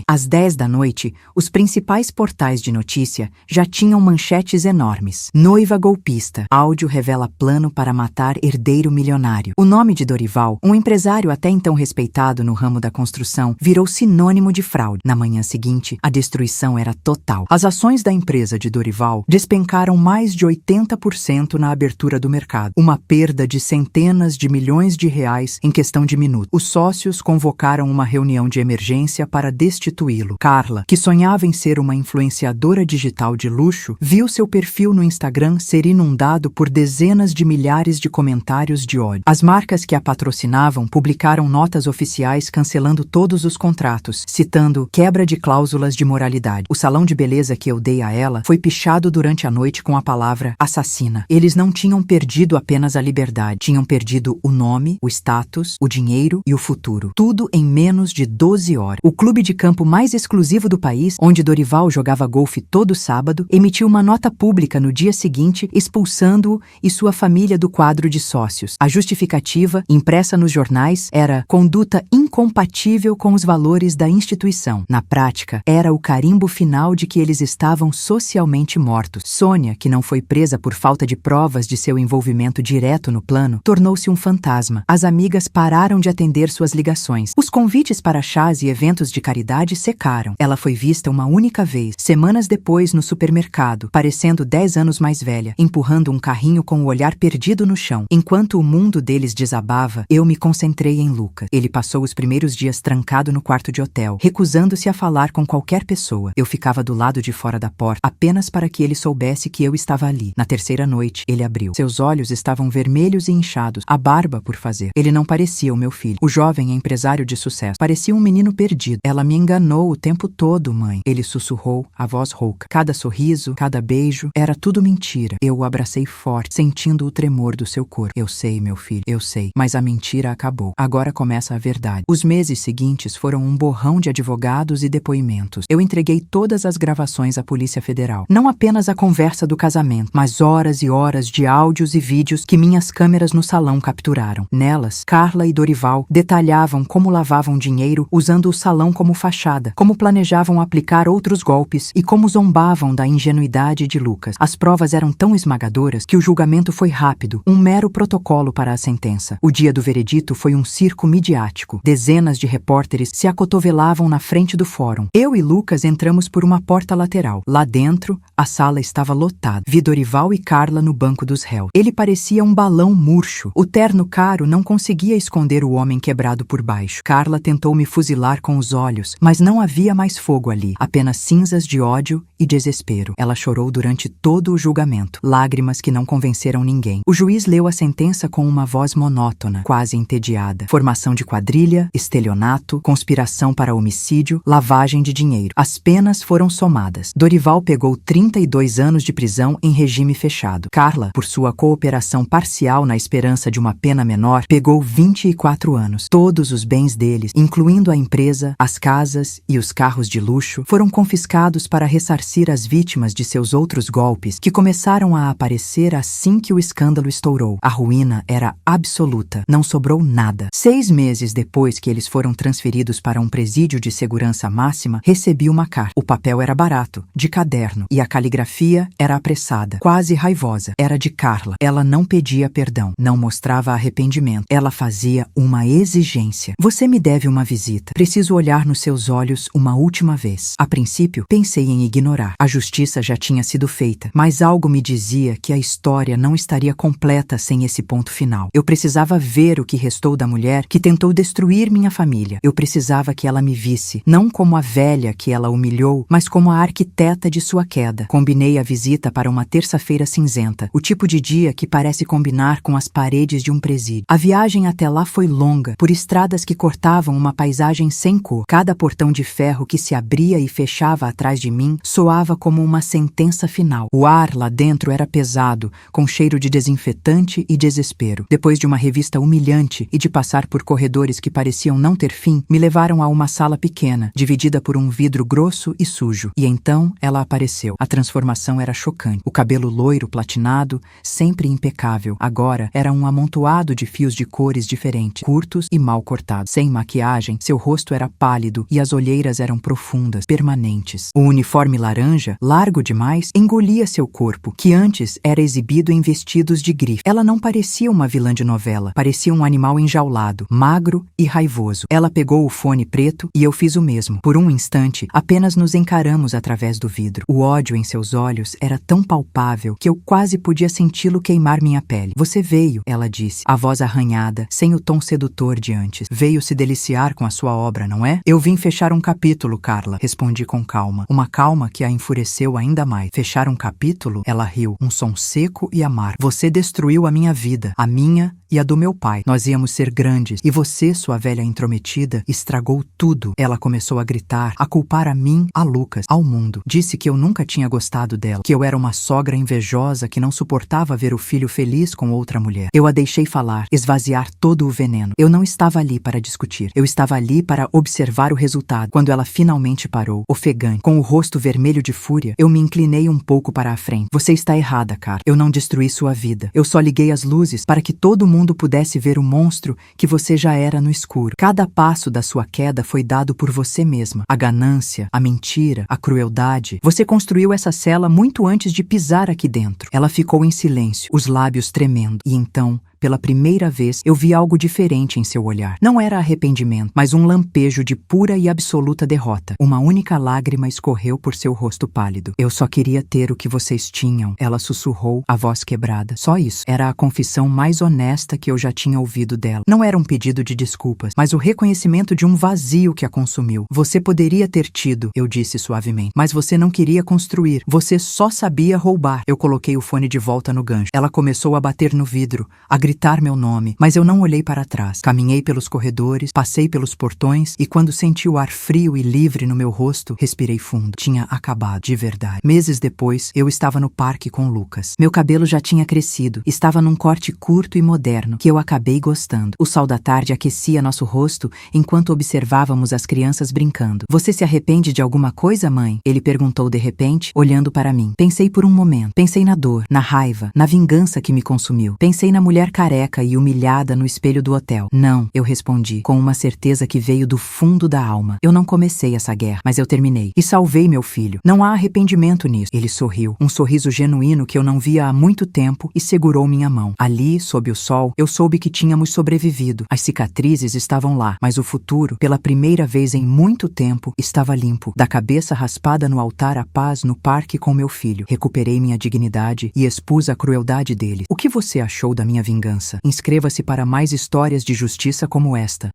Às 10 da noite, os principais portais de notícia já tinham manchetes enormes. Noiva golpista. Áudio revela plano para matar herdeiro milionário. O nome de Dorival, um empresário até então respeitado no ramo da construção, virou sinônimo de fraude. Na manhã seguinte, a destruição era total. As ações da empresa de Dorival despencaram mais de 80% na abertura do mercado. Uma perda de centenas de milhões de reais em questão de minutos. Os sócios convocaram uma reunião de emergência para destituí-lo. Carla, que sonhava em ser uma influenciadora digital de luxo, viu seu perfil no Instagram ser inundado por dezenas de milhares de comentários de ódio. As marcas que a patrocinavam publicaram notas oficiais cancelando todos os contratos, citando quebra de cláusulas de moralidade. O salão de beleza que eu dei a ela foi pichado durante a noite com a palavra assassina. Eles não tinham perdido apenas a liberdade, tinham perdido o nome, o status, o dinheiro e o futuro. Tudo em menos de 12 horas. O clube de campo mais exclusivo do país, onde Dorival jogava golfe todo sábado, emitiu uma nota pública no dia seguinte expulsando-o e sua família do quadro de sócios. A justificativa, impressa nos jornais, era conduta incompatível com os valores da instituição. Na prática, era o carimbo final de que eles estavam socialmente mortos. Sônia, que não foi presa por falta de provas de seu envolvimento direto no plano, tornou-se um fantasma. As amigas pararam de atender suas ligações. Os convites para chás e eventos de caridade secaram. Ela foi vista uma única vez, semanas depois no supermercado, parecendo 10 anos mais velha, empurrando um carrinho com o olhar perdido no chão. Enquanto o mundo deles desabava, eu me concentrei em Lucas. Ele passou os primeiros dias trancado no quarto de hotel, recusando-se a falar com qualquer pessoa. Eu ficava do lado de fora da porta, apenas para que ele soubesse que eu estava ali. Na terceira noite, ele abriu. Seus olhos estavam vermelhos e inchados, a barba por fazer. Ele não parecia o meu filho. O jovem empresário de sucesso. Parecia um menino perdido. Ela me enganou o tempo todo, mãe. Ele sussurrou, a voz rouca. Cada sorriso, cada beijo, era tudo mentira. Eu o abracei forte, sentindo o tremor do seu corpo. Eu sei, meu filho, eu sei. Mas a mentira acabou. Agora começa a verdade. Os meses seguintes foram um borrão de advogados e depoimentos. Eu entreguei todas as gravações à Polícia Federal. Não apenas a conversa do casamento, mas horas e horas de áudios e vídeos que minhas câmeras no salão capturaram. Nelas, Carla e Dorival detalhavam como lavavam dinheiro usando o salão como fachada, como planejavam aplicar outros golpes e como zombavam da ingenuidade de Lucas. As provas eram tão esmagadoras que o julgamento foi rápido, um mero protocolo para a sentença. O dia do veredito foi um circo midiático. Dezenas de repórteres se acotovelavam na frente do fórum. Eu e Lucas entramos por uma porta lateral. Lá dentro, a sala estava lotada. Vi Dorival e Carla no banco dos réus. Ele parecia um balão murcho. O terno caro não conseguia esconder o homem quebrado por baixo. Carla tentou me fuzilar com os olhos, mas não havia mais fogo ali, apenas cinzas de ódio e desespero. Ela chorou durante todo o julgamento, lágrimas que não convenceram ninguém. O juiz leu a sentença com uma voz monótona, quase entediada. Formação de quadrilha, estelionato, conspiração para homicídio, lavagem de dinheiro. As penas foram somadas. Dorival pegou 32 anos de prisão em regime fechado. Carla, por sua cooperação parcial na esperança de uma pena menor, pegou 24 anos. Todos os bens deles, incluindo a empresa, as casas e os carros de luxo, foram confiscados para ressarcir as vítimas de seus outros golpes, que começaram a aparecer assim que o escândalo estourou. A ruína era absoluta. Não sobrou nada. 6 meses depois que eles foram transferidos para um presídio de segurança máxima, recebi uma carta. O papel era barato, de caderno, e a caligrafia era apressada, quase raivosa. Era de Carla. Ela não pedia perdão, não mostrava arrependimento. Ela fazia uma exigência. Você me deve uma visita. Preciso olhar nos seus olhos uma última vez. A princípio, pensei em ignorar. A justiça já tinha sido feita, mas algo algo me dizia que a história não estaria completa sem esse ponto final. Eu precisava ver o que restou da mulher que tentou destruir minha família. Eu precisava que ela me visse, não como a velha que ela humilhou, mas como a arquiteta de sua queda. Combinei a visita para uma terça-feira cinzenta, o tipo de dia que parece combinar com as paredes de um presídio. A viagem até lá foi longa, por estradas que cortavam uma paisagem sem cor. Cada portão de ferro que se abria e fechava atrás de mim soava como uma sentença final. O ar lá dentro era pesado, com cheiro de desinfetante e desespero. Depois de uma revista humilhante e de passar por corredores que pareciam não ter fim, me levaram a uma sala pequena, dividida por um vidro grosso e sujo. E então ela apareceu. A transformação era chocante. O cabelo loiro platinado, sempre impecável, agora era um amontoado de fios de cores diferentes, curtos e mal cortados. Sem maquiagem, seu rosto era pálido e as olheiras eram profundas, permanentes. O uniforme laranja, largo demais, engolia seu corpo, que antes era exibido em vestidos de grife. Ela não parecia uma vilã de novela, parecia um animal enjaulado, magro e raivoso. Ela pegou o fone preto e eu fiz o mesmo. Por um instante, apenas nos encaramos através do vidro. O ódio em seus olhos era tão palpável que eu quase podia senti-lo queimar minha pele. Você veio, ela disse, a voz arranhada, sem o tom sedutor de antes. Veio se deliciar com a sua obra, não é? Eu vim fechar um capítulo, Carla, respondi com calma. Uma calma que a enfureceu ainda mais. Fechar um capítulo? Ela riu, um som seco e amargo. Você destruiu a minha vida, a minha e a do meu pai. Nós íamos ser grandes, e você, sua velha intrometida, estragou tudo. Ela começou a gritar, a culpar a mim, a Lucas, ao mundo. Disse que eu nunca tinha gostado dela, que eu era uma sogra invejosa que não suportava ver o filho feliz com outra mulher. Eu a deixei falar, esvaziar todo o veneno. Eu não estava ali para discutir. Eu estava ali para observar o resultado. Quando ela finalmente parou, ofegante, com o rosto vermelho de fúria, eu me inclinei um pouco para a frente. Você está errada, Carla. Eu não destruí sua vida. Eu só liguei as luzes para que todo mundo pudesse ver o monstro que você já era no escuro. Cada passo da sua queda foi dado por você mesma. A ganância, a mentira, a crueldade. Você construiu essa cela muito antes de pisar aqui dentro. Ela ficou em silêncio, os lábios tremendo. E então, pela primeira vez, eu vi algo diferente em seu olhar. Não era arrependimento, mas um lampejo de pura e absoluta derrota. Uma única lágrima escorreu por seu rosto pálido. Eu só queria ter o que vocês tinham, ela sussurrou, a voz quebrada. Só isso. Era a confissão mais honesta que eu já tinha ouvido dela. Não era um pedido de desculpas, mas o reconhecimento de um vazio que a consumiu. Você poderia ter tido, eu disse suavemente, mas você não queria construir. Você só sabia roubar. Eu coloquei o fone de volta no gancho. Ela começou a bater no vidro, a gritar meu nome, mas eu não olhei para trás. Caminhei pelos corredores, passei pelos portões e quando senti o ar frio e livre no meu rosto, respirei fundo. Tinha acabado, de verdade. Meses depois, eu estava no parque com Lucas. Meu cabelo já tinha crescido, estava num corte curto e moderno, que eu acabei gostando. O sol da tarde aquecia nosso rosto enquanto observávamos as crianças brincando. Você se arrepende de alguma coisa, mãe? Ele perguntou de repente, olhando para mim. Pensei por um momento. Pensei na dor, na raiva, na vingança que me consumiu. Pensei na mulher careca e humilhada no espelho do hotel. Não, eu respondi, com uma certeza que veio do fundo da alma. Eu não comecei essa guerra, mas eu terminei. E salvei meu filho. Não há arrependimento nisso. Ele sorriu, um sorriso genuíno que eu não via há muito tempo e segurou minha mão. Ali, sob o sol, eu soube que tínhamos sobrevivido. As cicatrizes estavam lá, mas o futuro, pela primeira vez em muito tempo, estava limpo. Da cabeça raspada no altar à paz no parque com meu filho. Recuperei minha dignidade e expus a crueldade dele. O que você achou da minha vingança? Inscreva-se para mais histórias de justiça como esta.